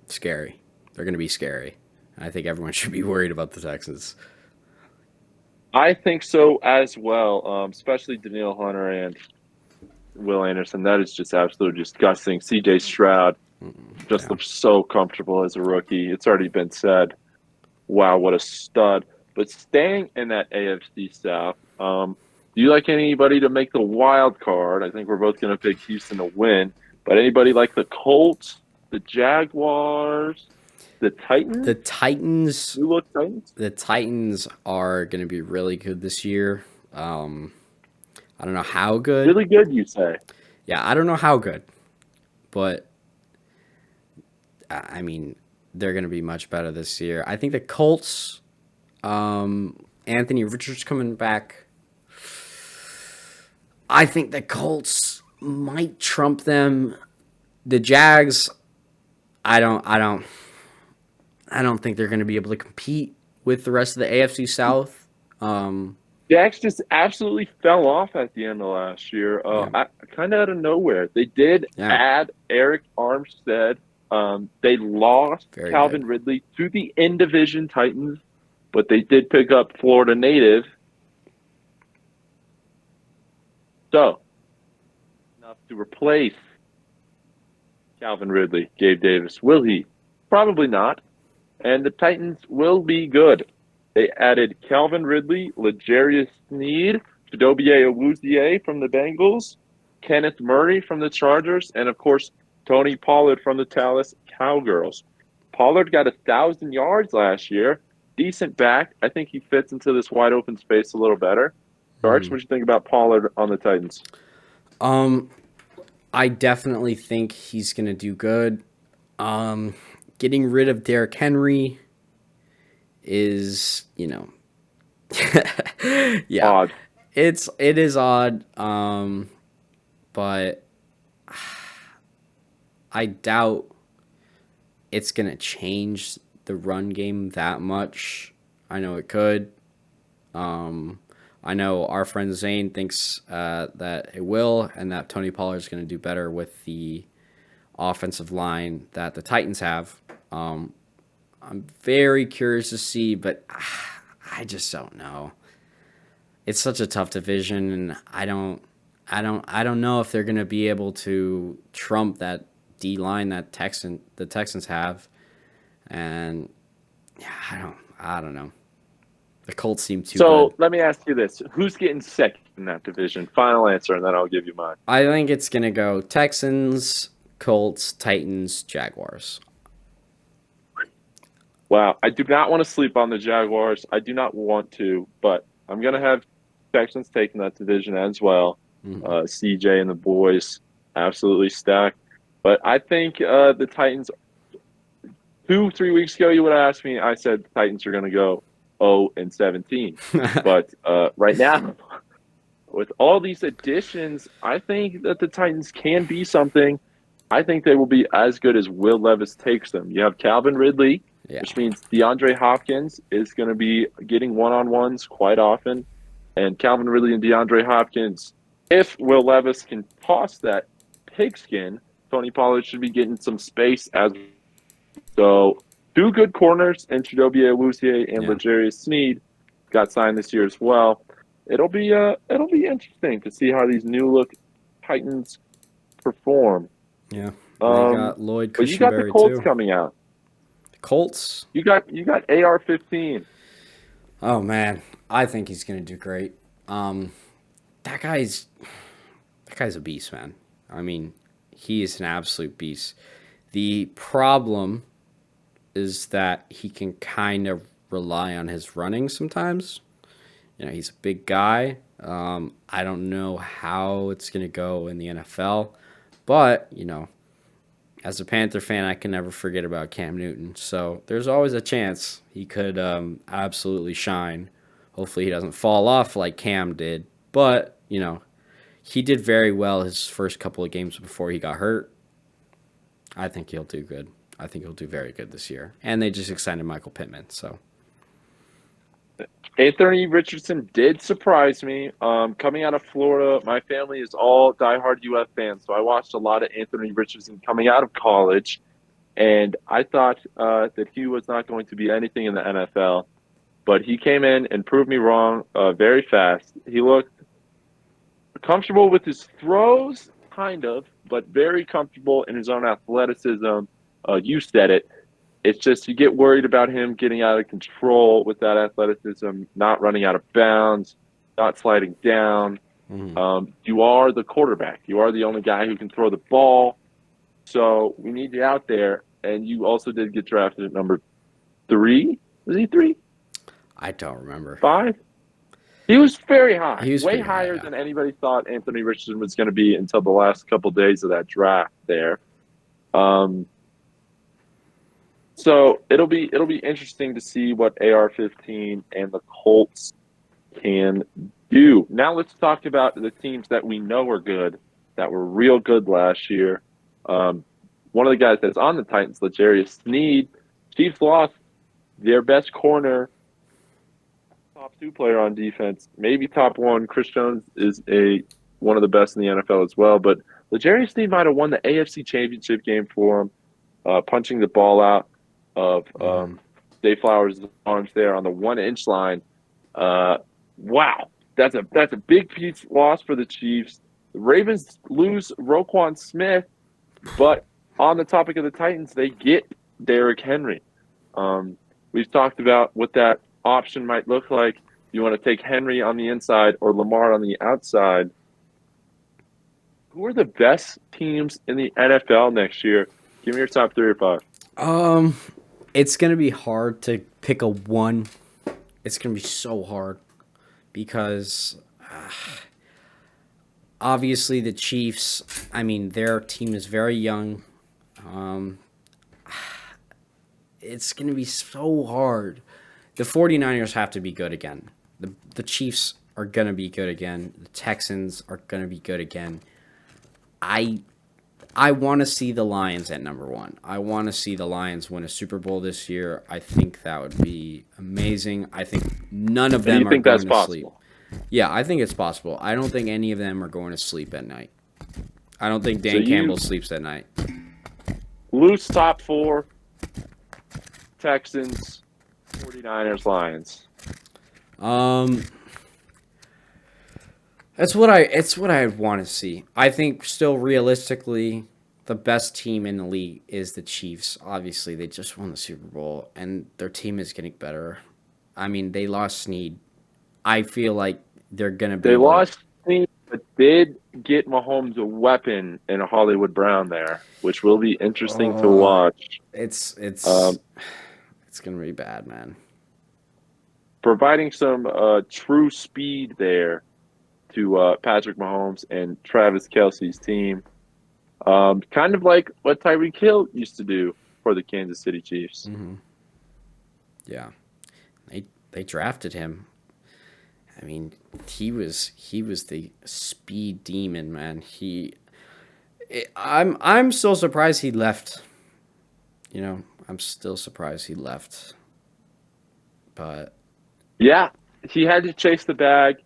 Scary. They're going to be scary. I think everyone should be worried about the Texans. I think so as well, especially Daniil Hunter and Will Anderson. That is just absolutely disgusting. CJ Stroud just looks so comfortable as a rookie. It's already been said. Wow, what a stud. But staying in that AFC South, do you like anybody to make the wild card? I think we're both going to pick Houston to win. But anybody like the Colts, the Jaguars, the Titans? The Titans. You look Titans? The Titans are going to be really good this year. I don't know how good. Really good, you say? Yeah, I don't know how good. But, I mean, they're going to be much better this year. I think the Colts, Anthony Richards coming back. I think the Colts might trump them. The Jags, I don't think they're going to be able to compete with the rest of the AFC South. Jags just absolutely fell off at the end of last year. Kind of out of nowhere. They did add Eric Armstead. They lost Calvin Ridley to the in-division Titans, but they did pick up Florida native. So, enough to replace Calvin Ridley, Gabe Davis. Will he? Probably not. And the Titans will be good. They added Calvin Ridley, L'Jarius Sneed, Chidobe Awuzie from the Bengals, Kenneth Murray from the Chargers, and, of course, Tony Pollard from the Dallas Cowgirls. Pollard got 1,000 yards last year. Decent back. I think he fits into this wide open space a little better. Sharks, what do you think about Pollard on the Titans? I definitely think he's going to do good. Getting rid of Derrick Henry is, yeah. Odd. It is odd. But I doubt it's going to change the run game that much. I know it could. I know our friend Zane thinks that it will, and that Tony Pollard is going to do better with the offensive line that the Titans have. I'm very curious to see, but I just don't know. It's such a tough division, and I don't know if they're going to be able to trump that D line that the Texans have, and I don't know. The Colts seem too good. Let me ask you this: who's getting sick in that division? Final answer, and then I'll give you mine. I think it's going to go Texans, Colts, Titans, Jaguars. Wow, I do not want to sleep on the Jaguars. I do not want to, but I'm going to have Texans taking that division as well. CJ and the boys absolutely stacked. But I think the Titans, 2-3 weeks ago, you would have asked me, I said the Titans are going to go 0-17. But right now, with all these additions, I think that the Titans can be something. I think they will be as good as Will Levis takes them. You have Calvin Ridley, which means DeAndre Hopkins is going to be getting one-on-ones quite often. And Calvin Ridley and DeAndre Hopkins, if Will Levis can toss that pigskin, Tony Pollard should be getting some space as so. Two good corners, and Chidobe Awuzie and L'Jarius Sneed got signed this year as well. It'll be interesting to see how these new look Titans perform. Yeah, they got Lloyd Cushenberry but you got the Colts coming out. Colts. You got AR-15. Oh man, I think he's gonna do great. That guy's a beast, man. I mean, he is an absolute beast. The problem is that he can kind of rely on his running sometimes. You know, he's a big guy. I don't know how it's gonna go in the NFL, but you know, as a Panther fan, I can never forget about Cam Newton. So there's always a chance he could absolutely shine. Hopefully he doesn't fall off like Cam did. But, you know, he did very well his first couple of games before he got hurt. I think he'll do good. I think he'll do very good this year. And they just extended Michael Pittman, so. Anthony Richardson did surprise me. Coming out of Florida, my family is all diehard UF fans, so I watched a lot of Anthony Richardson coming out of college, and I thought that he was not going to be anything in the NFL, but he came in and proved me wrong very fast. He looked comfortable with his throws, kind of, but very comfortable in his own athleticism. You said it. It's just you get worried about him getting out of control with that athleticism, not running out of bounds, not sliding down. You are the quarterback. You are the only guy who can throw the ball. So we need you out there. And you also did get drafted at number 3. Was he 3? I don't remember. 5? He was very high. He was way higher than anybody thought Anthony Richardson was going to be until the last couple of days of that draft there. So it'll be interesting to see what AR-15 and the Colts can do. Now let's talk about the teams that we know are good, that were real good last year. One of the guys that's on the Titans, L'Jarius Sneed, Chiefs lost their best corner, top 2 player on defense, maybe top 1. Chris Jones is one of the best in the NFL as well, but L'Jarius Sneed might have won the AFC Championship game for him, punching the ball out of Dave Flowers' arms there on the 1-inch line. Wow, that's a big piece loss for the Chiefs. The Ravens lose Roquan Smith, but on the topic of the Titans, they get Derrick Henry. We've talked about what that option might look like. You want to take Henry on the inside or Lamar on the outside. Who are the best teams in the NFL next year? Give me your top 3 or 5. It's going to be hard to pick a one. It's going to be so hard because obviously the Chiefs, I mean, their team is very young. It's going to be so hard. The 49ers have to be good again. The Chiefs are going to be good again. The Texans are going to be good again. I want to see the Lions at number 1. I want to see the Lions win a Super Bowl this year. I think that would be amazing. I think none of them are going to sleep. Yeah, I think it's possible. I don't think any of them are going to sleep at night. I don't think Dan Campbell sleeps at night. Loose top 4, Texans, 49ers, Lions. It's what I want to see. I think still realistically, the best team in the league is the Chiefs. Obviously, they just won the Super Bowl, and their team is getting better. I mean, they lost Snead. I feel like they're gonna be They able to. lost Snead, but did get Mahomes a weapon in a Hollywood Brown there, which will be interesting to Oh, watch. it's Um, it's it's gonna be bad, man. Providing some true speed there to Patrick Mahomes and Travis Kelsey's team. Kind of like what Tyreek Hill used to do for the Kansas City Chiefs. Hmm. Yeah, they drafted him. I mean, he was the speed demon, man. I'm still surprised he left. I'm still surprised he left. But Yeah, he had to chase the bag,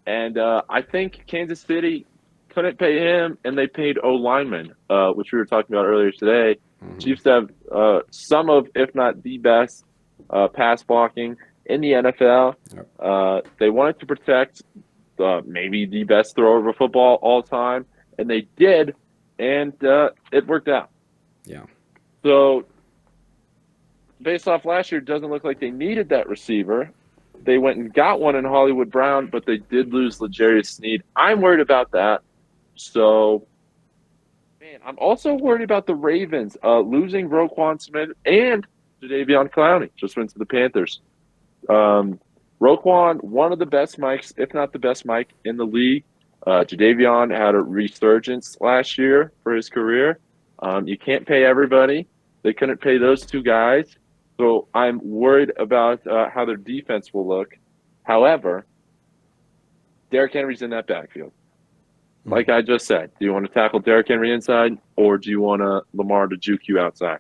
and I think Kansas City couldn't pay him, and they paid O lineman, which we were talking about earlier today. mhm, Chiefs have some of, if not the best, pass blocking in the NFL. yep, They wanted to protect maybe the best thrower of a football all time, and they did, and it worked out. yeah, So, based off last year, it doesn't look like they needed that receiver. They went and got one in Hollywood Brown, but they did lose L'Jarius Sneed. I'm worried about that. So, man, I'm also worried about the Ravens losing Roquan Smith and Jadeveon Clowney just went to the Panthers. Roquan, one of the best mics, if not the best mic in the league. Jadeveon had a resurgence last year for his career. You can't pay everybody. They couldn't pay those two guys. So I'm worried about how their defense will look. However, Derrick Henry's in that backfield. mhm, Like I just said, do you want to tackle Derrick Henry inside, or do you want Lamar to juke you outside?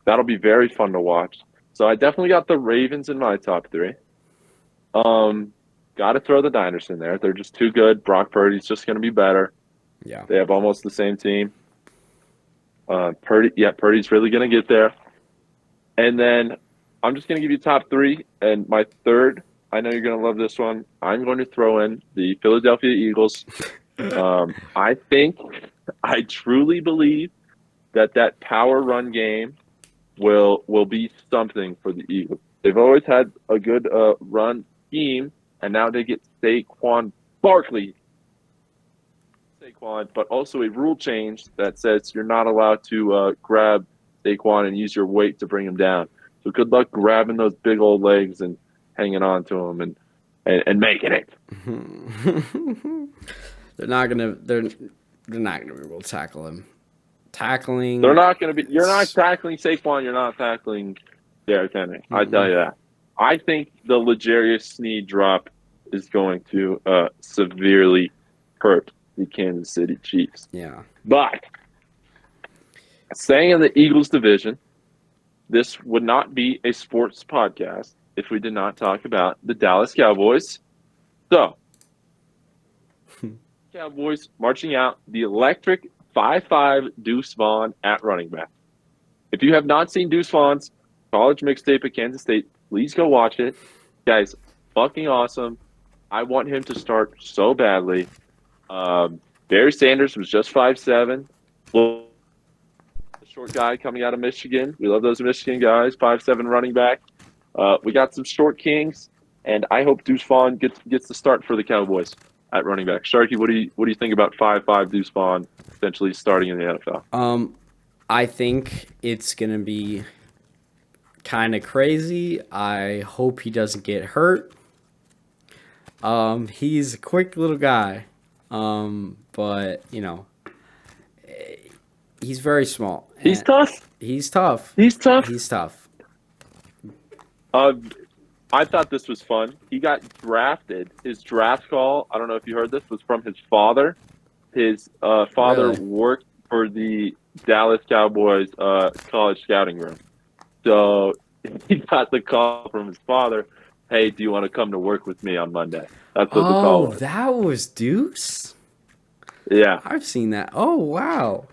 That'll be very fun to watch. So I definitely got the Ravens in my top three. Got to throw the Niners in there. They're just too good. Brock Purdy's just going to be better. yeah. They have almost the same team. Purdy's really going to get there. And then I'm just going to give you top three. And my third, I know you're going to love this one. I'm going to throw in the Philadelphia Eagles. I truly believe that power run game will be something for the Eagles. They've always had a good run scheme, and now they get Saquon Barkley. But also a rule change that says you're not allowed to grab Saquon and use your weight to bring him down. So good luck grabbing those big old legs and hanging on to him and making it. They're not gonna be able to tackle him. Tackling. They're not going to be. You're not tackling Saquon. You're not tackling Derrick Henry. I tell you that. I think the L'Jarius Sneed drop is going to severely hurt the Kansas City Chiefs. Yeah. But staying in the Eagles division, this would not be a sports podcast if we did not talk about the Dallas Cowboys. So, Cowboys marching out the electric 5-5 Deuce Vaughn at running back. If you have not seen Deuce Vaughn's college mixtape at Kansas State, please go watch it. Guys, fucking awesome. I want him to start so badly. Barry Sanders was just 5'7". The short guy coming out of Michigan. We love those Michigan guys. 5'7" running back. We got some short kings, and I hope Deuce Vaughn gets the start for the Cowboys at running back. Sharky, what do you think about 5'5" Deuce Vaughn potentially starting in the NFL? I think it's gonna be kind of crazy. I hope he doesn't get hurt. He's a quick little guy, but he's very small. He's tough. He's tough. He's tough. He's tough. I thought this was fun. He got drafted. His draft call, I don't know if you heard this, was from his father. His father Really? worked for the Dallas Cowboys college scouting room. So he got the call from his father, hey, do you want to come to work with me on Monday? That's what the call Oh, was. that was Deuce? Yeah. I've seen that. Oh, wow.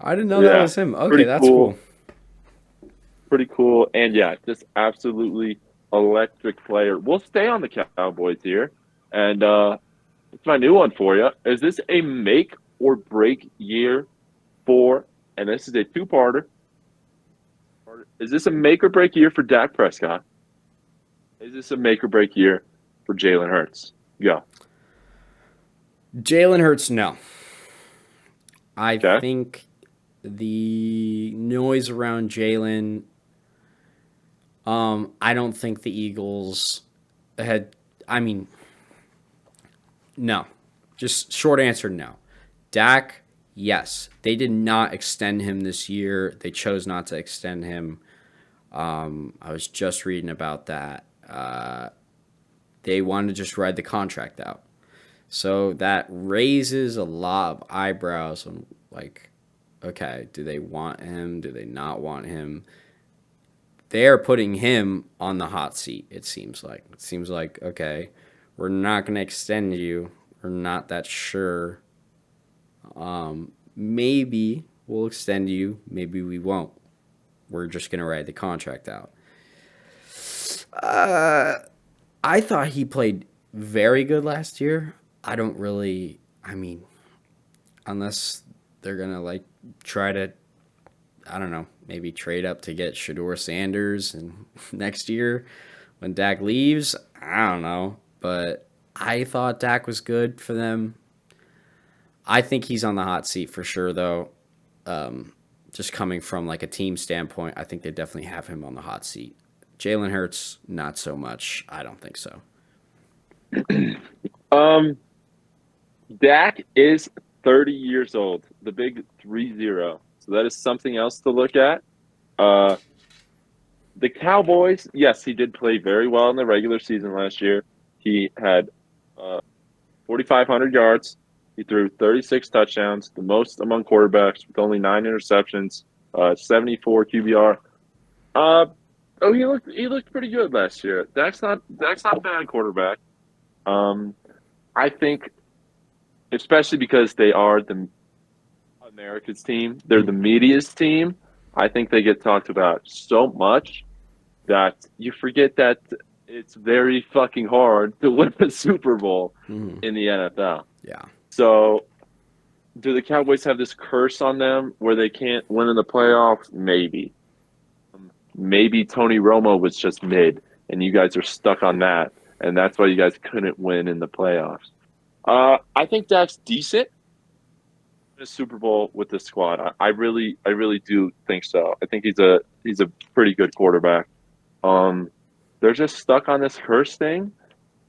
I didn't know Yeah. that was him. Okay, Pretty that's cool. cool. Pretty cool. And yeah, just absolutely electric player. We'll stay on the Cowboys here. And it's my new one for you. Is this a make or break year for, and this is a two-parter, is this a make or break year for Dak Prescott? Is this a make or break year for Jalen Hurts? Go. Jalen Hurts, no. I Okay. think the noise around Jalen. I don't think the Eagles had. I mean, no. Just short answer, no. Dak, yes. They did not extend him this year. They chose not to extend him. I was just reading about that. They wanted to just ride the contract out. So that raises a lot of eyebrows on, like, okay, do they want him? Do they not want him? They're putting him on the hot seat, it seems like. It seems like, okay, we're not going to extend you. We're not that sure. Maybe we'll extend you. Maybe we won't. We're just going to ride the contract out. I thought he played very good last year. I don't really, I mean, unless they're going to like try to, I don't know, maybe trade up to get Shador Sanders and next year when Dak leaves, I don't know. But I thought Dak was good for them. I think he's on the hot seat for sure, though. Just coming from like a team standpoint, I think they definitely have him on the hot seat. Jalen Hurts, not so much. I don't think so. Dak is 30 years old, the big 3-0. So that is something else to look at. The Cowboys, yes, he did play very well in the regular season last year. He had 4,500 yards. He threw 36 touchdowns, the most among quarterbacks with only 9 interceptions, 74 QBR. He looked pretty good last year. That's not a bad quarterback. I think, especially because they are the America's team, they're the media's team. I think they get talked about so much that you forget that it's very fucking hard to win a Super Bowl in the NFL. Yeah. So, do the Cowboys have this curse on them where they can't win in the playoffs? Maybe. Maybe Tony Romo was just mid, and you guys are stuck on that, and that's why you guys couldn't win in the playoffs. I think Dak's decent in a Super Bowl with this squad. I really do think so. I think he's a pretty good quarterback. They're just stuck on this curse thing,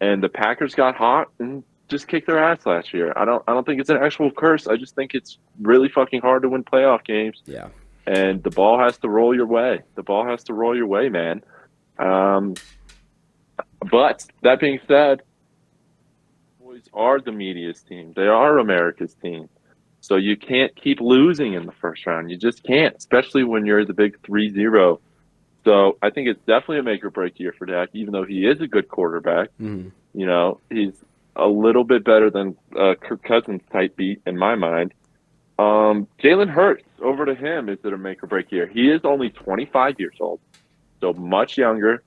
and the Packers got hot and just kicked their ass last year. I don't think it's an actual curse. I just think it's really fucking hard to win playoff games. Yeah. And the ball has to roll your way. The ball has to roll your way, man. But that being said, boys are the media's team. They are America's team. So you can't keep losing in the first round. You just can't, especially when you're the big 3-0. So I think it's definitely a make or break year for Dak, even though he is a good quarterback. Mm-hmm. You know, he's a little bit better than Kirk Cousins type beat in my mind. Jalen Hurts, over to him. Is it a make or break year? He is only 25 years old, so much younger.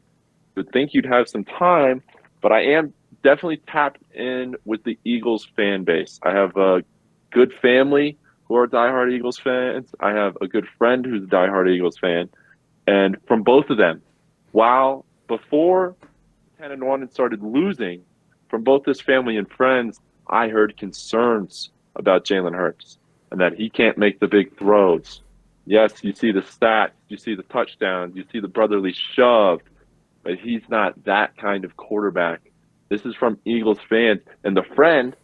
Would think you'd have some time, but I am definitely tapped in with the Eagles fan base. I have a good family who are diehard Eagles fans. I have a good friend who's a diehard Eagles fan. And from both of them, while before 10-1 and started losing, from both his family and friends, I heard concerns about Jalen Hurts and that he can't make the big throws. Yes, you see the stats, you see the touchdowns, you see the brotherly shove, but he's not that kind of quarterback. This is from Eagles fans. And the friend,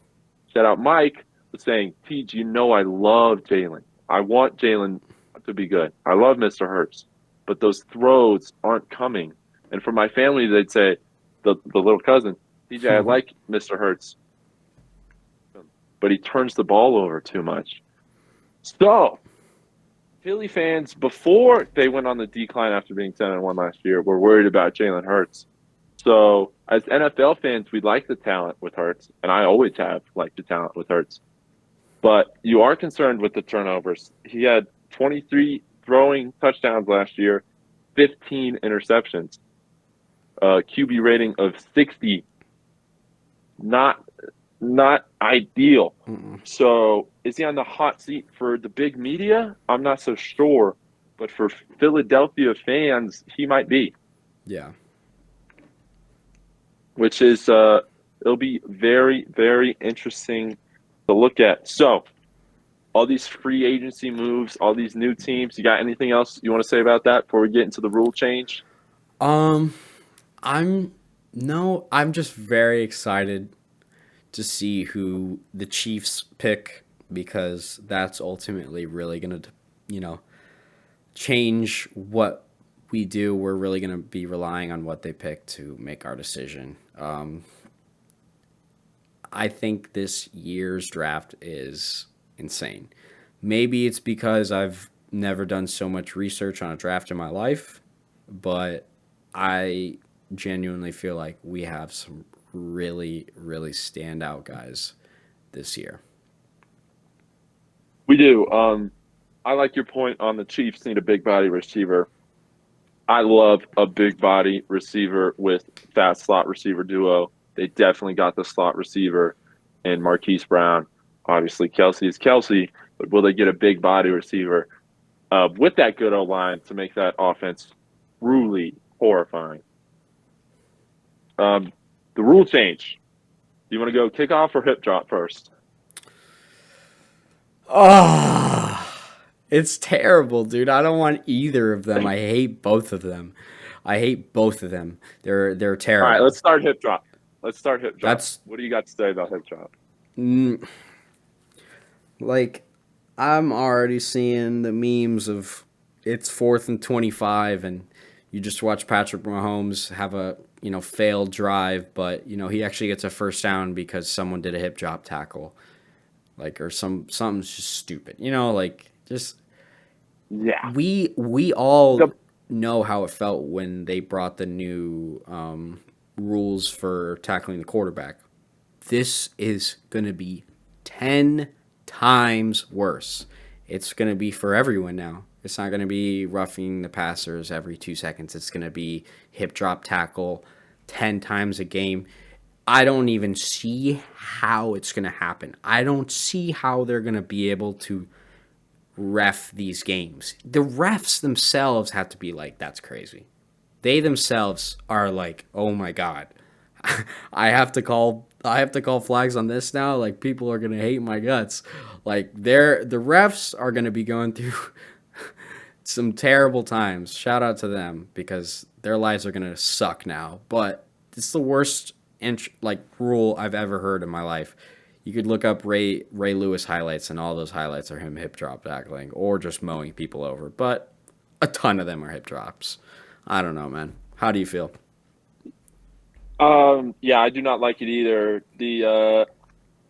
shout out Mike, was saying, Teej, you know I love Jalen. I want Jalen to be good. I love Mr. Hurts. But those throws aren't coming. And for my family, they'd say, the little cousin, TJ, I like Mr. Hurts, but he turns the ball over too much. So, Philly fans, before they went on the decline after being 10-1 last year, were worried about Jalen Hurts. So, as NFL fans, we like the talent with Hurts, and I always have liked the talent with Hurts. But you are concerned with the turnovers. He had 23 throwing touchdowns last year, 15 interceptions, QB rating of 60. Not ideal. Mm-mm. So is he on the hot seat for the big media? I'm not so sure. But for Philadelphia fans, he might be. Yeah. Which is It'll be very, very interesting to look at. So, all these free agency moves, all these new teams. You got anything else you want to say about that before we get into the rule change? Um, I'm no, I'm just very excited to see who the Chiefs pick because that's ultimately really going to, you know, change what we do. We're really going to be relying on what they pick to make our decision. I think this year's draft is insane. Maybe it's because I've never done so much research on a draft in my life, but I genuinely feel like we have some really, really standout guys this year. We do. I like your point on the Chiefs need a big body receiver. I love a big body receiver with that slot receiver duo. They definitely got the slot receiver and Marquise Brown. Obviously, Kelsey is Kelsey, but will they get a big body receiver with that good O line to make that offense truly horrifying? Um, the rule change. Do you want to go kickoff or hip drop first? Oh, it's terrible, dude. I don't want either of them. I hate both of them. I hate both of them. They're All right, terrible. let's start hip drop. Let's start hip drop. That's What do you got to say about hip drop? mm, like I'm already seeing the memes of it's 4th and 25 and you just watch Patrick Mahomes have a, failed drive, but he actually gets a first down because someone did a hip drop tackle. Like or something's just stupid. Like just Yeah. we The all know how it felt when they brought the new rules for tackling the quarterback. This is going to be 10 times worse. It's going to be for everyone now. It's not going to be roughing the passers every 2 seconds. It's going to be hip drop tackle 10 times a game. I don't even see how it's going to happen. I don't see how they're going to be able to ref these games. The refs themselves have to be like, that's crazy. They themselves are like, oh my God. I have to call flags on this now. Like people are gonna hate my guts. Like the refs are gonna be going through some terrible times. Shout out to them because their lives are gonna suck now. But it's the worst rule I've ever heard in my life. You could look up Ray Lewis highlights, and all those highlights are him hip drop tackling or just mowing people over. But a ton of them are hip drops. I don't know, man. How do you feel? Yeah, I do not like it either. The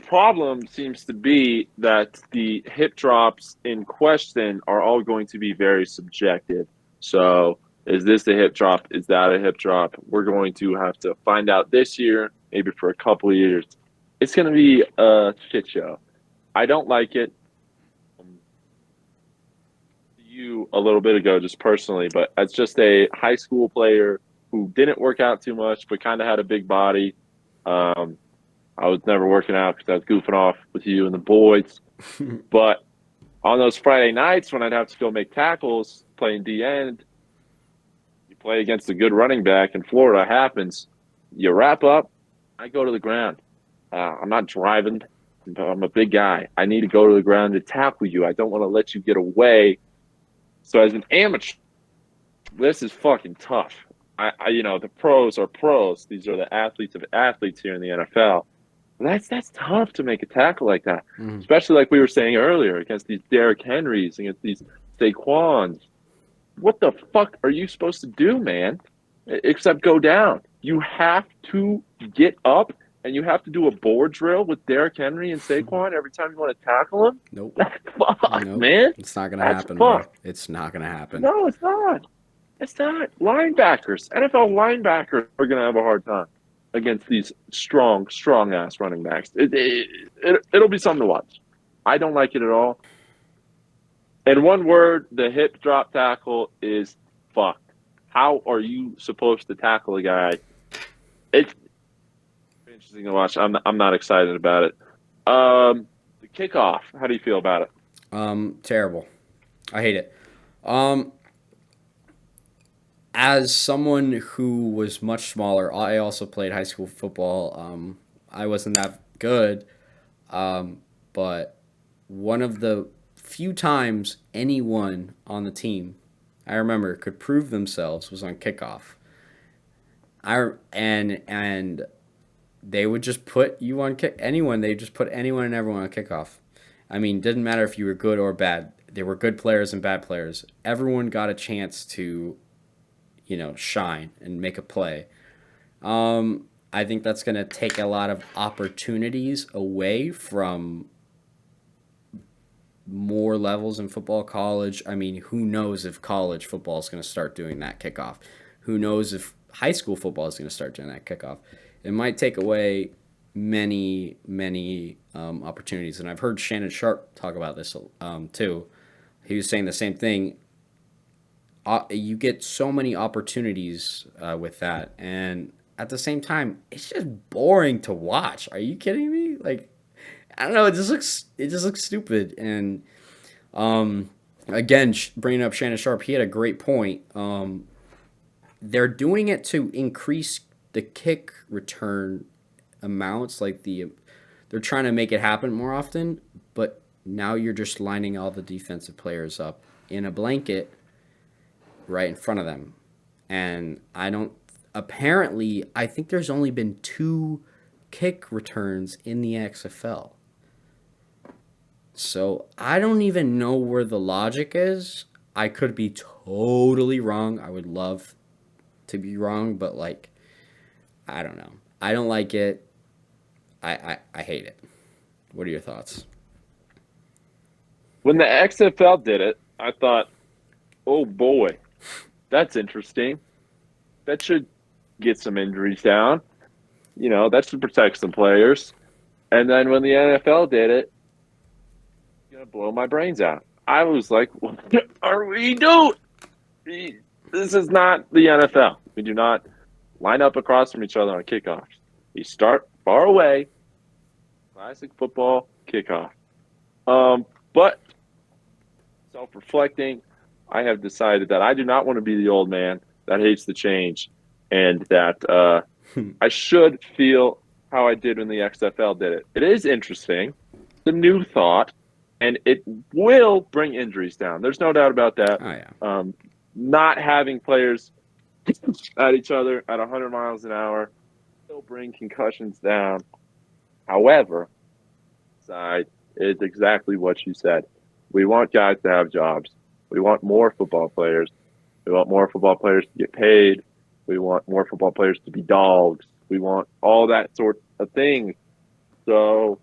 problem seems to be that the hip drops in question are all going to be very subjective. So, is this a hip drop? Is that a hip drop? We're going to have to find out this year, maybe for a couple of years. It's going to be a shit show. I don't like it. Um, You a little bit ago, just personally, but as just a high school player who didn't work out too much, but kind of had a big body. Um, I was never working out because I was goofing off with you and the boys. But on those Friday nights when I'd have to go make tackles, playing D end, you play against a good running back in Florida, it happens. You wrap up, I go to the ground. I'm not driving. I'm a big guy. I need to go to the ground to tackle you. I don't want to let you get away. So as an amateur, this is fucking tough. The pros are pros. These are the athletes of athletes here in the NFL. That's tough to make a tackle like that, Mm. especially like we were saying earlier against these Derrick Henrys, against these Saquons. What the fuck are you supposed to do, man? Except go down. You have to get up and you have to do a board drill with Derrick Henry and Saquon every time you want to tackle him. Nope. That's fucked, Nope. man. It's not gonna That's happen, bro. fucked. It's not gonna happen. No, it's not. It's not. Linebackers, NFL linebackers are going to have a hard time against these strong ass running backs. It'll be something to watch. I don't like it at all. In one word, the hip drop tackle is fucked. How are you supposed to tackle a guy? It's interesting to watch. I'm not excited about it. The kickoff. How do you feel about it? Terrible. I hate it. Um, as someone who was much smaller, I also played high school football. I wasn't that good. But one of the few times anyone on the team I remember could prove themselves was on kickoff. And they would just put you on kick anyone. They just put anyone and everyone on kickoff. I mean, didn't matter if you were good or bad. There were good players and bad players. Everyone got a chance to, shine and make a play. I think that's going to take a lot of opportunities away from more levels in football, college. I mean, who knows if college football is going to start doing that kickoff? Who knows if high school football is going to start doing that kickoff? It might take away many opportunities. And I've heard Shannon Sharp talk about this too. He was saying the same thing. You get so many opportunities with that, and at the same time, it's just boring to watch. Are you kidding me? Like, I don't know. It just looks stupid. And again, bringing up Shannon Sharp, he had a great point. They're doing it to increase the kick return amounts. They're trying to make it happen more often. But now you're just lining all the defensive players up in a blanket right in front of them, and apparently, I think there's only been 2 kick returns in the XFL. So I don't even know where the logic is. I could be totally wrong. I would love to be wrong, but I don't know. I don't like it. I hate it. What are your thoughts? When the XFL did it, I thought, oh boy, that's interesting. That should get some injuries down. That should protect some players. And then when the NFL did it, it's going to blow my brains out. I was like, what are we doing? This is not the NFL. We do not line up across from each other on kickoffs. You start far away. Classic football kickoff. But self-reflecting, I have decided that I do not want to be the old man that hates the change, and that I should feel how I did when the XFL did it. It is interesting. It's a new thought, and it will bring injuries down. There's no doubt about that. Oh, yeah. Not having players at each other at 100 miles an hour will bring concussions down. However, side is exactly what you said. We want guys to have jobs. We want more football players. We want more football players to get paid. We want more football players to be dogs. We want all that sort of thing. So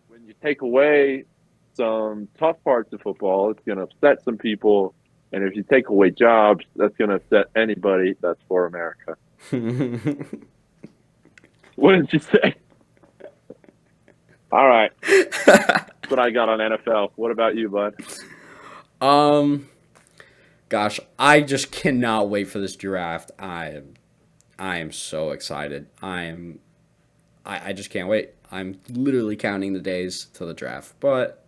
when you take away some tough parts of football, it's going to upset some people. And if you take away jobs, that's going to upset anybody that's for America. What did you say? All right. That's what I got on NFL. What about you, bud? Gosh, I just cannot wait for this draft. I am so excited. I just can't wait. I'm literally counting the days till the draft. But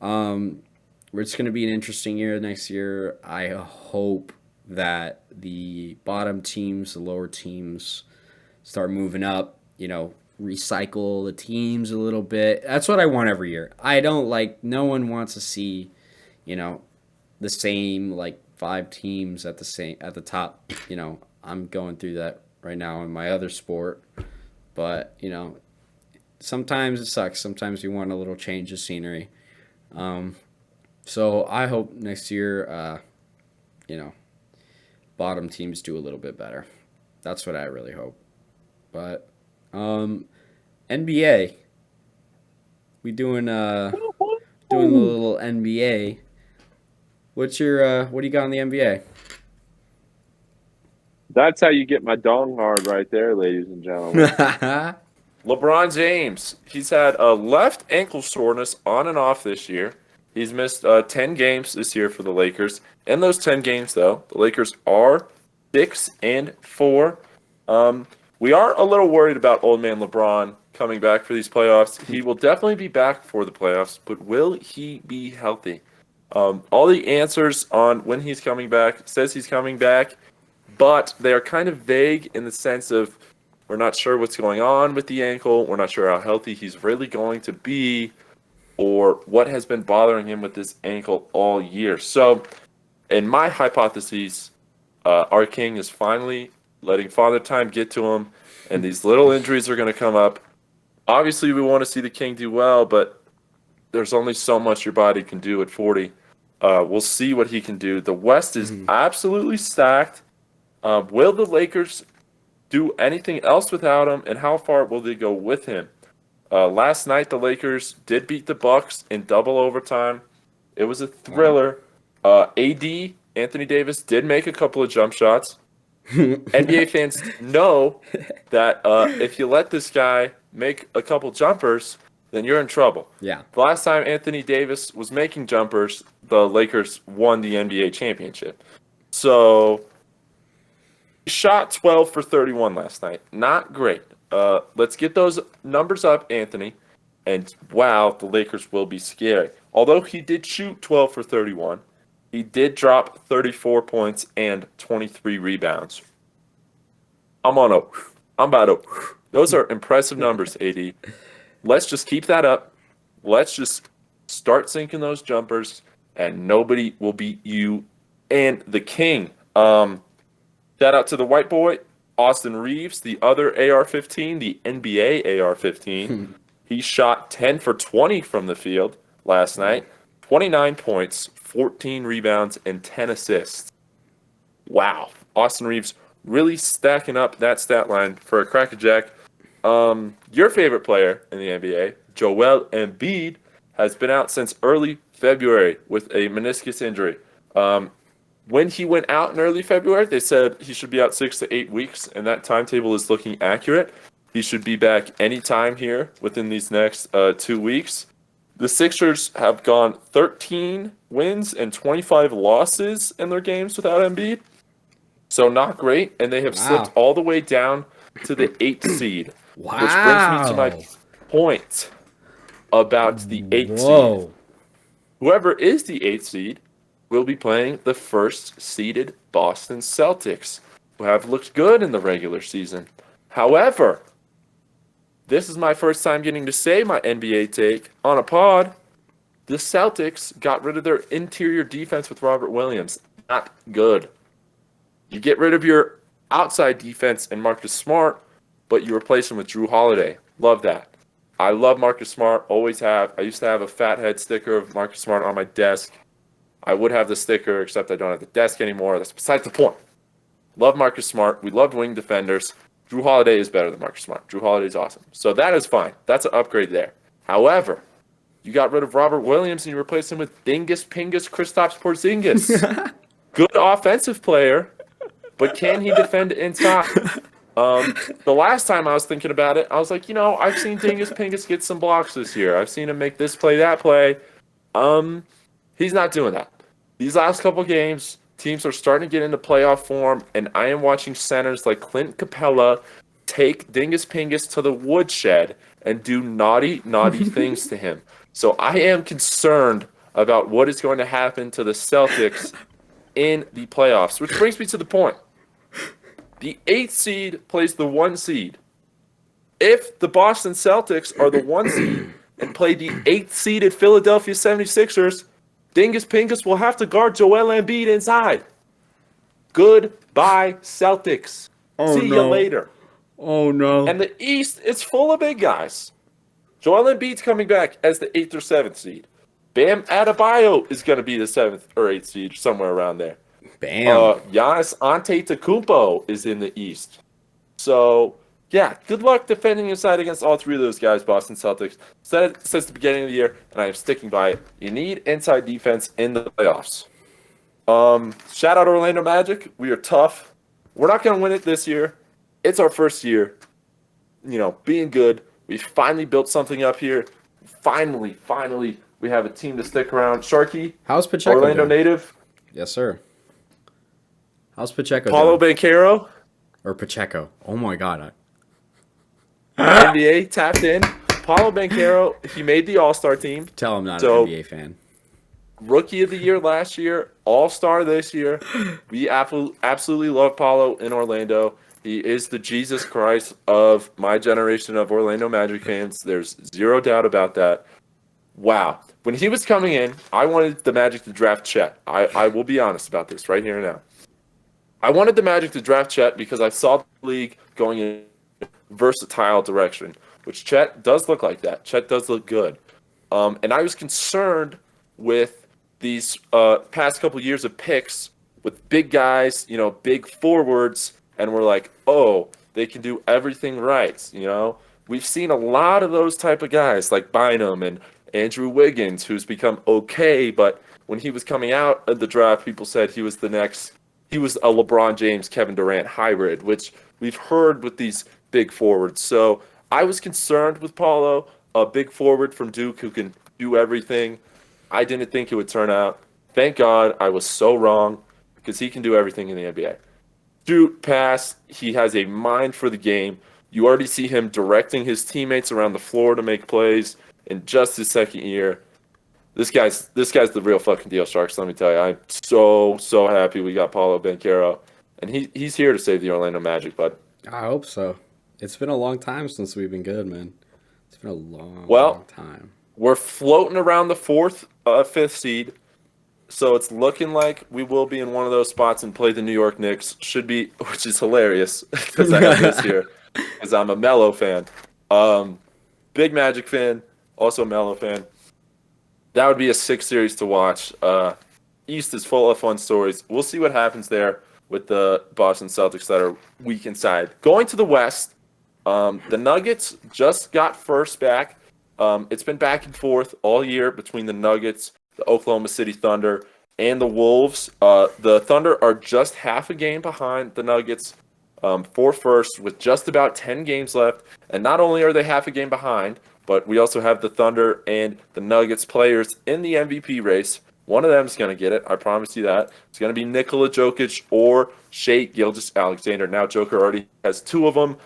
it's going to be an interesting year next year. I hope that the bottom teams, the lower teams, start moving up. Recycle the teams a little bit. That's what I want every year. No one wants to see, the same 5 teams at the top. I'm going through that right now in my other sport, but sometimes it sucks. Sometimes you want a little change of scenery. So I hope next year, bottom teams do a little bit better. That's what I really hope. But NBA, we doing a little NBA. What do you got on the NBA? That's how you get my dong hard right there, ladies and gentlemen. LeBron James, he's had a left ankle soreness on and off this year. He's missed 10 games this year for the Lakers. In those 10 games, though, the Lakers are 6-4. We are a little worried about old man LeBron coming back for these playoffs. He will definitely be back for the playoffs, but will he be healthy? All the answers on when he's coming back says he's coming back, but they are kind of vague in the sense of We're not sure what's going on with the ankle. We're not sure how healthy he's really going to be or what has been bothering him with this ankle all year. So, in my hypotheses, our king is finally letting Father Time get to him, and these little injuries are going to come up. Obviously, we want to see the king do well, but there's only so much your body can do at 40. We'll see what he can do. The West is absolutely stacked. Will the Lakers do anything else without him, and how far will they go with him? Last night, the Lakers did beat the Bucks in double overtime. It was a thriller. AD, Anthony Davis, did make a couple of jump shots. NBA fans know that if you let this guy make a couple jumpers, then you're in trouble. Yeah. The last time Anthony Davis was making jumpers, the Lakers won the NBA championship. So, he shot 12 for 31 last night. Not great. Let's get those numbers up, Anthony. And wow, the Lakers will be scary. Although he did shoot 12 for 31, he did drop 34 points and 23 rebounds. I'm about to. Those are impressive numbers, AD. Let's just keep that up. Let's just start sinking those jumpers, and nobody will beat you and the king. Shout out to the white boy, Austin Reeves, the other AR-15, the NBA AR-15. He shot 10 for 20 from the field last night. 29 points, 14 rebounds, and 10 assists. Wow. Austin Reeves really stacking up that stat line for a crackerjack. Your favorite player in the NBA, Joel Embiid, has been out since early February with a meniscus injury. When he went out in early February, they said he should be out 6 to 8 weeks, and that timetable is looking accurate. He should be back anytime here within these next 2 weeks. The Sixers have gone 13 wins and 25 losses in their games without Embiid. So not great, and they have slipped all the way down to the 8th seed. Wow. Which brings me to my point about the 8th seed. Whoever is the 8th seed will be playing the first-seeded Boston Celtics, who have looked good in the regular season. However, this is my first time getting to say my NBA take on a pod. The Celtics got rid of their interior defense with Robert Williams. Not good. You get rid of your outside defense and Marcus Smart, but you replace him with Drew Holiday. Love that. I love Marcus Smart, always have. I used to have a fathead sticker of Marcus Smart on my desk. I would have the sticker, except I don't have the desk anymore. That's besides the point. Love Marcus Smart. We loved wing defenders. Drew Holiday is better than Marcus Smart. Drew Holiday is awesome. So that is fine. That's an upgrade there. However, you got rid of Robert Williams and you replaced him with Dingus Pingus Kristaps Porzingis. Good offensive player, but can he defend inside? The last time I was thinking about it, I was like, I've seen Dingus Pingus get some blocks this year. I've seen him make this play, that play. He's not doing that. These last couple games, teams are starting to get into playoff form, and I am watching centers like Clint Capella take Dingus Pingus to the woodshed and do naughty things to him. So I am concerned about what is going to happen to the Celtics in the playoffs, which brings me to the point. The 8th seed plays the 1 seed. If the Boston Celtics are the 1 seed and play the 8th seeded Philadelphia 76ers, Dingus Pingus will have to guard Joel Embiid inside. Goodbye, Celtics. See you later. Oh, no. And the East is full of big guys. Joel Embiid's coming back as the 8th or 7th seed. Bam Adebayo is going to be the 7th or 8th seed, somewhere around there. Bam. Giannis Antetokounmpo is in the East. So, yeah, good luck defending inside against all three of those guys, Boston Celtics. Said it since the beginning of the year, and I am sticking by it. You need inside defense in the playoffs. Shout out Orlando Magic. We are tough. We're not going to win it this year. It's our first year, being good. We finally built something up here. Finally, we have a team to stick around. Sharky, how's Pacheco Orlando doing? native. Yes, sir. How's Pacheco Paulo doing? Banchero. Or Pacheco. Oh, my God. NBA tapped in. Paulo Banchero, he made the All-Star team. Tell him not So, an NBA fan. Rookie of the year last year, All-Star this year. We absolutely love Paulo in Orlando. He is the Jesus Christ of my generation of Orlando Magic fans. There's zero doubt about that. Wow. When he was coming in, I wanted the Magic to draft Chet. I will be honest about this right here and now. I wanted the Magic to draft Chet because I saw the league going in a versatile direction, which Chet does look like that. Chet does look good. And I was concerned with these past couple years of picks with big guys, big forwards, and we're like, oh, they can do everything right. We've seen a lot of those type of guys like Bynum and Andrew Wiggins, who's become okay, but when he was coming out of the draft, people said he was a LeBron James, Kevin Durant hybrid, which we've heard with these big forwards. So I was concerned with Paulo, a big forward from Duke who can do everything. I didn't think it would turn out. Thank God I was so wrong because he can do everything in the NBA. Shoot, pass, he has a mind for the game. You already see him directing his teammates around the floor to make plays in just his second year. This guy's the real fucking deal, Sharks, let me tell you. I'm so happy we got Paulo Banchero. And he's here to save the Orlando Magic, bud. I hope so. It's been a long time since we've been good, man. It's been a long time. We're floating around the fifth seed. So it's looking like we will be in one of those spots and play the New York Knicks. Should be, which is hilarious because I have this here because I'm a Melo fan. Big Magic fan, also a Melo fan. That would be a sick series to watch. East is full of fun stories. We'll see what happens there with the Boston Celtics that are weak inside. Going to the West, the Nuggets just got first back. It's been back and forth all year between the Nuggets, the Oklahoma City Thunder, and the Wolves. The Thunder are just half a game behind the Nuggets for first with just about 10 games left. And not only are they half a game behind, but we also have the Thunder and the Nuggets players in the MVP race. One of them is going to get it. I promise you that. It's going to be Nikola Jokic or Shai Gilgeous-Alexander. Now Joker already has two of them.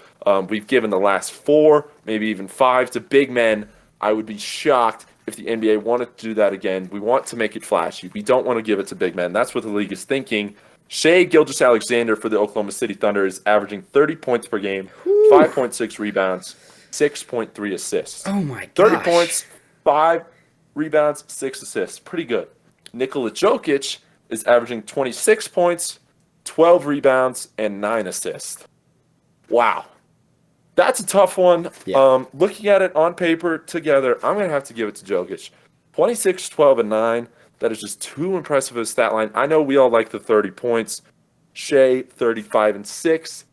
We've given the last 4, maybe even 5 to big men. I would be shocked if the NBA wanted to do that again. We want to make it flashy. We don't want to give it to big men. That's what the league is thinking. Shai Gilgeous-Alexander for the Oklahoma City Thunder is averaging 30 points per game, 5.6 rebounds, 6.3 assists. Oh my gosh. 30 points, 5 rebounds, 6 assists. Pretty good. Nikola Jokic is averaging 26 points, 12 rebounds, and 9 assists. Wow. That's a tough one. Yeah. Looking at it on paper together, I'm going to have to give it to Jokic. 26, 12, and 9. That is just too impressive of a stat line. I know we all like the 30 points. Shai, 35 and 6.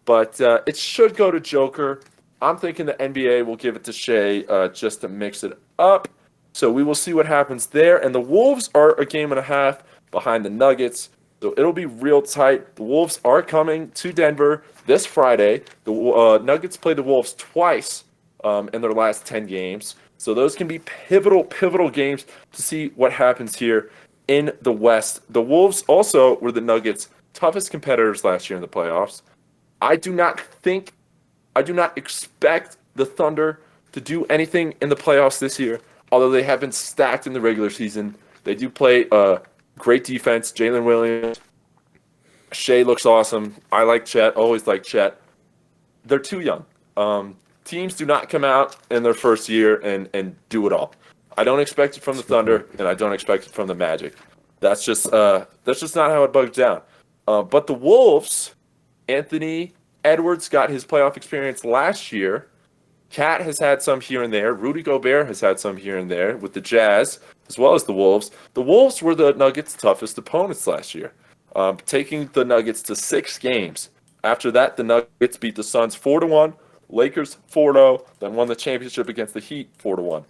But it should go to Joker. I'm thinking the NBA will give it to Shai just to mix it up. So we will see what happens there. And the Wolves are a game and a half behind the Nuggets. So it'll be real tight. The Wolves are coming to Denver this Friday. The Nuggets play the Wolves twice in their last 10 games. So those can be pivotal games to see what happens here in the West. The Wolves also were the Nuggets' toughest competitors last year in the playoffs. I do not expect the Thunder to do anything in the playoffs this year, although they have been stacked in the regular season. They do play great defense. Jalen Williams. Shai looks awesome. I like Chet. Always like Chet. They're too young. Teams do not come out in their first year and do it all. I don't expect it from the Thunder, and I don't expect it from the Magic. That's just not how it bugs down. But the Wolves, Anthony Edwards got his playoff experience last year. Cat has had some here and there. Rudy Gobert has had some here and there with the Jazz, as well as the Wolves. The Wolves were the Nuggets' toughest opponents last year, taking the Nuggets to 6 games. After that, the Nuggets beat the Suns 4-1, Lakers 4-0, then won the championship against the Heat 4-1.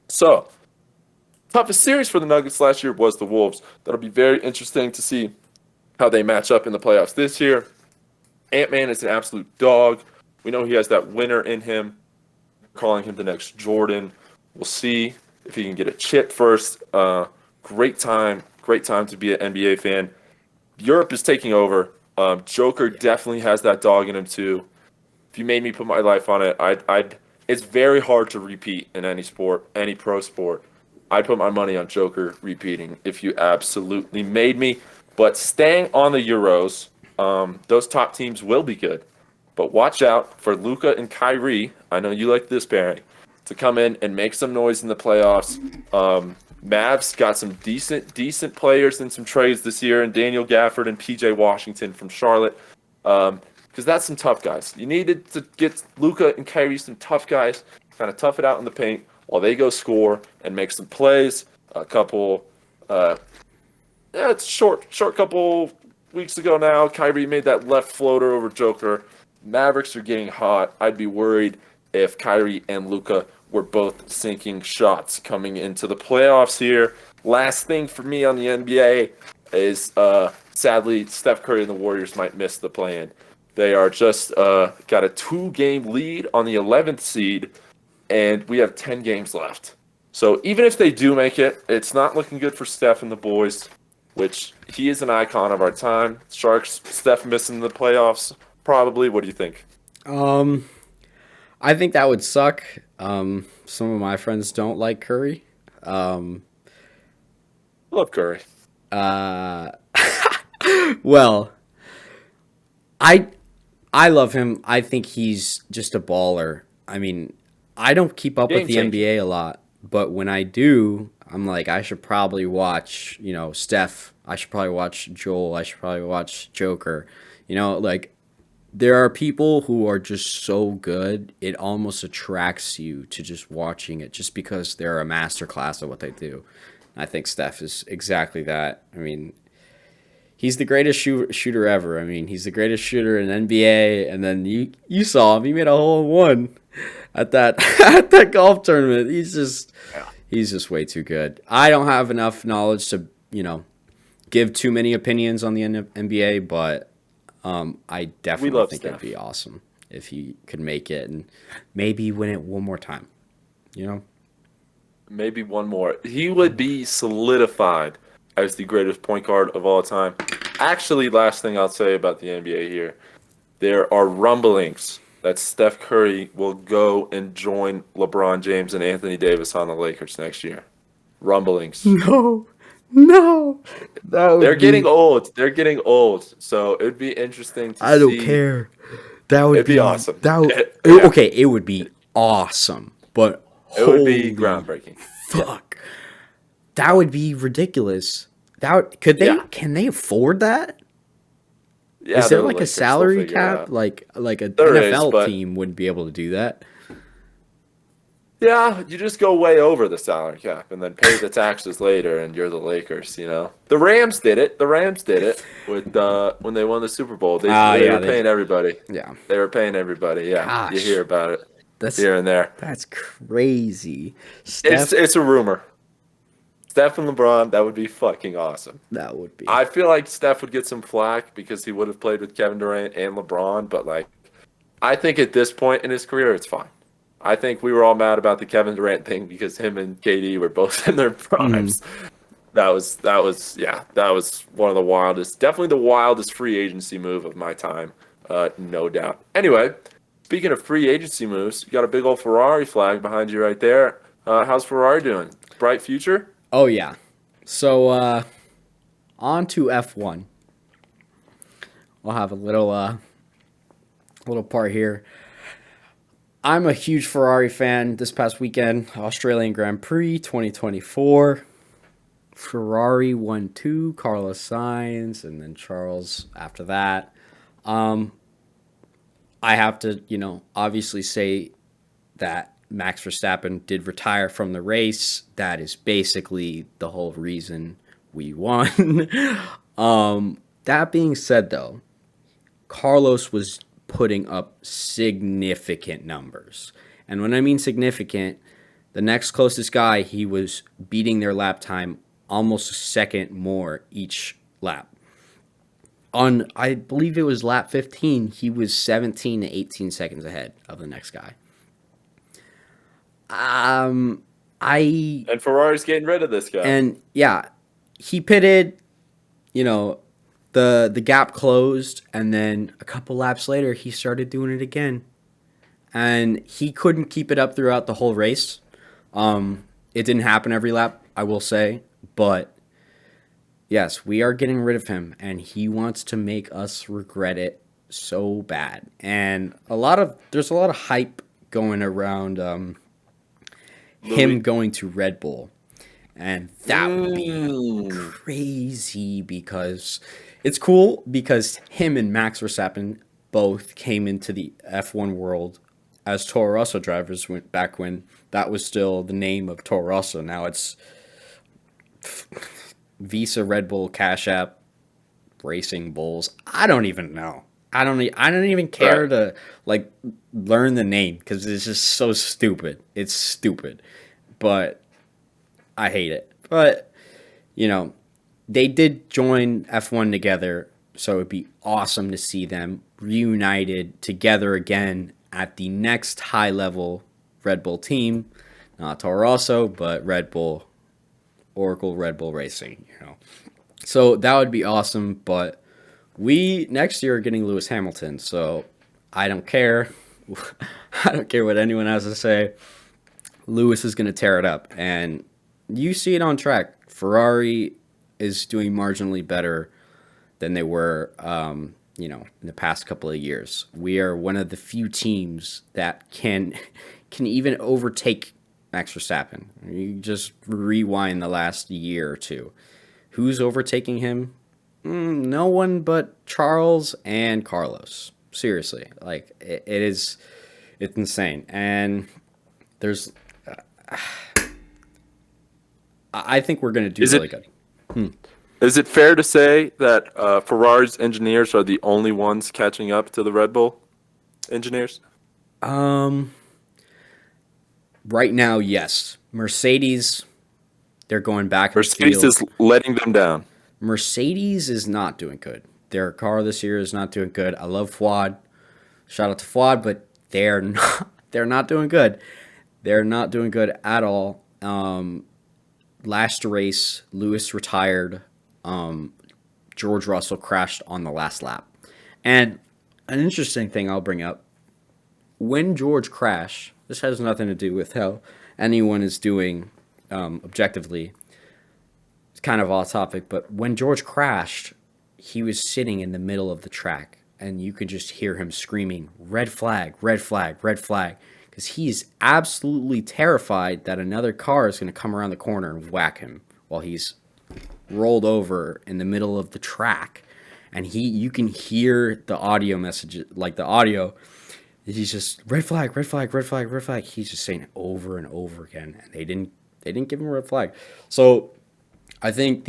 So, toughest series for the Nuggets last year was the Wolves. That'll be very interesting to see how they match up in the playoffs this year. Ant-Man is an absolute dog. We know he has that winner in him. Calling him the next Jordan. We'll see if he can get a chip first. Great time to be an NBA fan. Europe is taking over. Joker definitely has that dog in him too. If you made me put my life on it, it's very hard to repeat in any sport, any pro sport. I'd put my money on Joker repeating if you absolutely made me. But staying on the Euros, those top teams will be good. But watch out for Luka and Kyrie. I know you like this pairing to come in and make some noise in the playoffs. Mavs got some decent players and some trades this year, and Daniel Gafford and PJ Washington from Charlotte. Because that's some tough guys. You needed to get Luka and Kyrie some tough guys, kind of tough it out in the paint while they go score and make some plays. A couple, it's short couple weeks ago now. Kyrie made that left floater over Joker. Mavericks are getting hot. I'd be worried if Kyrie and Luka were both sinking shots coming into the playoffs here. Last thing for me on the NBA is sadly Steph Curry and the Warriors might miss the play-in. They are just got a 2-game lead on the 11th seed, and we have 10 games left. So even if they do make it, it's not looking good for Steph and the boys, which he is an icon of our time. Sharks, Steph missing the playoffs, probably. What do you think? I think that would suck. Some of my friends don't like Curry. Love Curry. Well, I love him. I think he's just a baller. I mean, I don't keep up with the NBA a lot, but when I do, I'm like, I should probably watch, Steph. I should probably watch Joel. I should probably watch Joker. Like, there are people who are just so good, it almost attracts you to just watching it just because they're a masterclass at what they do. I think Steph is exactly that. I mean, he's the greatest shooter ever. I mean, he's the greatest shooter in NBA. And then you saw him; he made a hole in one at that at that golf tournament. He's just way too good. I don't have enough knowledge to give too many opinions on the NBA, but I definitely think it'd be awesome if he could make it and maybe win it one more time. Maybe one more. He would be solidified as the greatest point guard of all time. Actually, last thing I'll say about the NBA here, there are rumblings that Steph Curry will go and join LeBron James and Anthony Davis on the Lakers next year. Rumblings. No. They're getting old. They're getting old. So it'd be interesting to see. I don't care. It'd be awesome. Okay, it would be awesome. But it would be groundbreaking. Fuck. That would be ridiculous. Can they afford that? Yeah, is there like a salary cap? Like an NFL team wouldn't be able to do that. Yeah, you just go way over the salary cap and then pay the taxes later, and you're the Lakers. The Rams did it. With when they won the Super Bowl. They were paying everybody. Yeah, they were paying everybody. Yeah, gosh, you hear about it. That's here and there. That's crazy. It's a rumor. Steph and LeBron, that would be fucking awesome. That would be. I feel like Steph would get some flack because he would have played with Kevin Durant and LeBron, but I think at this point in his career, it's fine. I think we were all mad about the Kevin Durant thing because him and KD were both in their primes. That was one of the wildest, definitely the wildest free agency move of my time, no doubt. Anyway, speaking of free agency moves, you got a big old Ferrari flag behind you right there. How's Ferrari doing? Bright future? Oh yeah. So on to F1. We'll have a little part here. I'm a huge Ferrari fan. This past weekend, Australian Grand Prix 2024. Ferrari won 2, Carlos Sainz, and then Charles after that. I have to, obviously say that Max Verstappen did retire from the race. That is basically the whole reason we won. That being said, though, Carlos was putting up significant numbers. And when I mean significant, the next closest guy, he was beating their lap time almost a second more each lap. On, I believe it was lap 15, he was 17 to 18 seconds ahead of the next guy. And Ferrari's getting rid of this guy. And yeah, he pitted, the gap closed, and then a couple laps later, he started doing it again. And he couldn't keep it up throughout the whole race. It didn't happen every lap, I will say, but Yes, we are getting rid of him, and he wants to make us regret it so bad. And there's a lot of hype going around him Louis. going to Red Bull, and that would be Mm. crazy because it's cool because him and Max Verstappen both came into the F1 world as Toro Rosso drivers went back when that was still the name of Toro Rosso. Now it's Visa, Red Bull, Cash App, Racing Bulls. I don't even know. I don't even Right. care to like learn the name because it's just so stupid. It's stupid, but I hate it. But you know, they did join F1 together, so it'd be awesome to see them reunited together again at the next high level Red Bull team. Not Toro Rosso, but Red Bull, Oracle Red Bull Racing, you know. So that would be awesome, but we next year are getting Lewis Hamilton, so I don't care. I don't care what anyone has to say. Lewis is going to tear it up, and you see it on track. Ferrari is doing marginally better than they were, in the past couple of years. We are one of the few teams that can even overtake Max Verstappen. You just rewind the last year or two. Who's overtaking him? No one but Charles and Carlos. Seriously, like it's insane. And there's, I think we're gonna do Is it really good. is it fair to say that Ferrari's engineers are the only ones catching up to the Red Bull engineers? Um, right now, yes. Mercedes, they're going back in the Mercedes field. is letting them down. Mercedes is not doing good. Their car this year is not doing good. I love Fuad. Shout out to Fuad, but they're not. They're not doing good. They're not doing good at all. Last race, Lewis retired. George Russell crashed on the last lap. And an interesting thing I'll bring up when George crashed, this has nothing to do with how anyone is doing objectively. It's kind of off topic, but when George crashed, he was sitting in the middle of the track, and you could just hear him screaming, "Red flag, red flag, red flag," because he's absolutely terrified that another car is going to come around the corner and whack him while he's rolled over in the middle of the track. And you can hear the audio messages, like the audio. He's just red flag, red flag, red flag, red flag. He's just saying it over and over again, and they didn't give him a red flag. So I think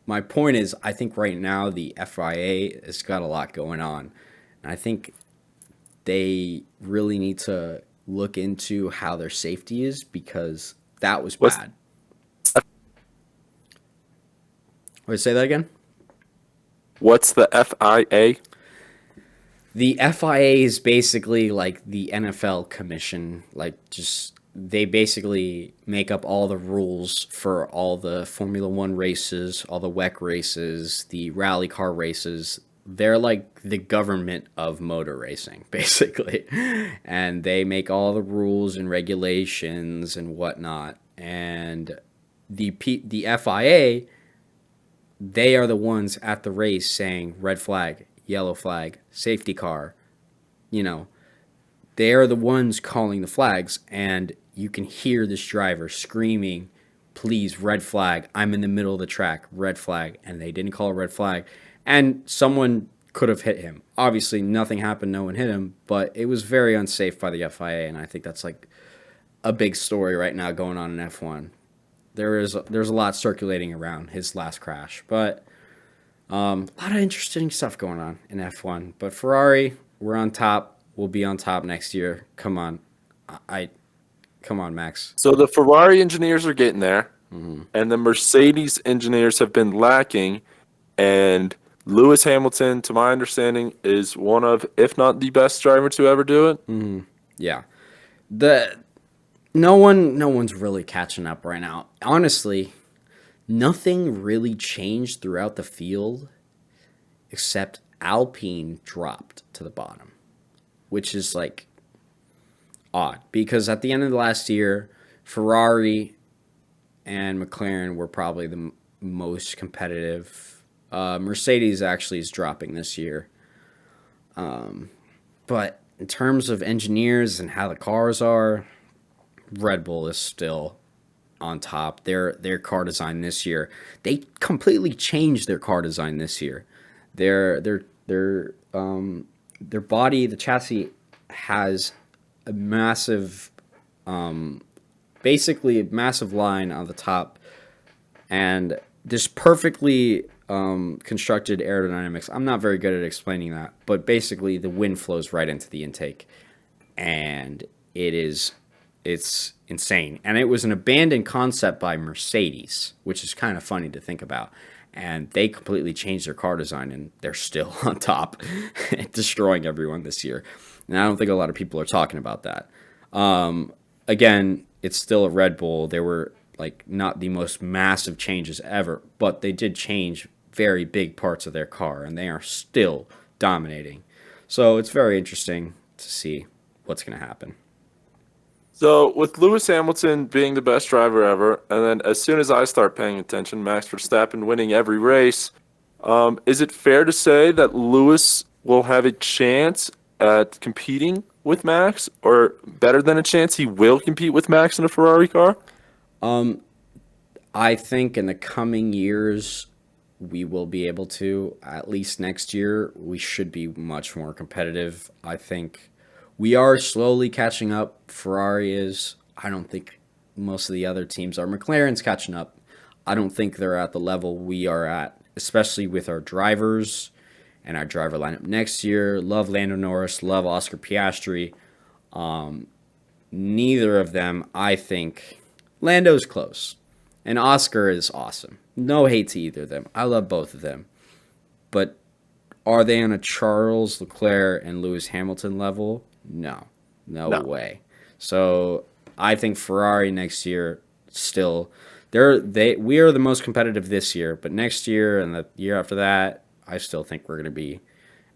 my point is I think right now the FIA has got a lot going on, and I think they really need to look into how their safety is because that was What's bad. Wait, say that again. what's the FIA? The FIA is basically like the NFL commission, like just they basically make up all the rules for all the Formula 1 races, all the WEC races, the rally car races. They're like the government of motor racing, basically. And they make all the rules and regulations and whatnot. And the FIA, they are the ones at the race saying red flag, yellow flag, safety car. You know, they are the ones calling the flags, and you can hear this driver screaming, "Please, red flag! I'm in the middle of the track, red flag!" And they didn't call a red flag, and someone could have hit him. Obviously, nothing happened, no one hit him, but it was very unsafe by the FIA, and I think that's like a big story right now going on in F1. There's a lot circulating around his last crash, but a lot of interesting stuff going on in F1. But Ferrari, we're on top. We'll be on top next year. Come on, I come on, Max. So the Ferrari engineers are getting there, and the Mercedes engineers have been lacking. And Lewis Hamilton, to my understanding, is one of, if not the best driver to ever do it. Yeah, the no one's really catching up right now. Honestly, nothing really changed throughout the field except Alpine dropped to the bottom, which is like odd because at the end of the last year, Ferrari and McLaren were probably most competitive. Mercedes actually is dropping this year. But in terms of engineers and how the cars are, Red Bull is still on top. Their car design this year, they completely changed their car design this year. Their body, the chassis has a massive, basically a massive line on the top, and this perfectly constructed aerodynamics. I'm not very good at explaining that, but basically the wind flows right into the intake, and it's insane. And it was an abandoned concept by Mercedes, which is kind of funny to think about. And they completely changed their car design, and they're still on top, destroying everyone this year. And I don't think a lot of people are talking about that. Again, it's still a Red Bull. They were like not the most massive changes ever, but they did change very big parts of their car, and they are still dominating. So it's very interesting to see what's going to happen. So, with Lewis Hamilton being the best driver ever, and then as soon as I start paying attention, Max Verstappen winning every race, is it fair to say that Lewis will have a chance at competing with Max, or better than a chance, he will compete with Max in a Ferrari car? I think in the coming years, we will be able to. At least next year, we should be much more competitive. I think we are slowly catching up. Ferrari is. I don't think most of the other teams are. McLaren's catching up. I don't think they're at the level we are at, especially with our drivers and our driver lineup next year. Love Lando Norris, love Oscar Piastri. Neither of them, I think. Lando's close, and Oscar is awesome. No hate to either of them. I love both of them. But are they on a Charles Leclerc and Lewis Hamilton level? No. No way. So I think Ferrari next year still we are the most competitive this year, but next year and the year after that, I still think we're going to be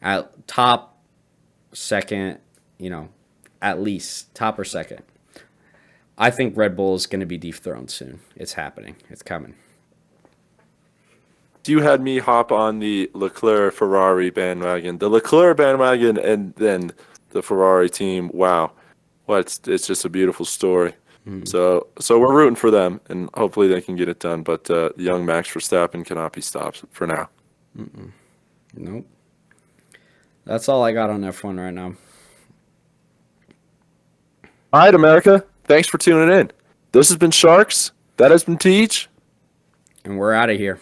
at top, second, at least top or second. I think Red Bull is going to be dethroned soon. It's happening. It's coming. You had me hop on the Leclerc Ferrari bandwagon. The Leclerc bandwagon and then the Ferrari team. Wow. Well, it's just a beautiful story. So we're rooting for them, and hopefully they can get it done. But young Max Verstappen cannot be stopped for now. Nope. That's all I got on F1 right now. All right, America. Thanks for tuning in. This has been Sharks. That has been Teej. And we're out of here.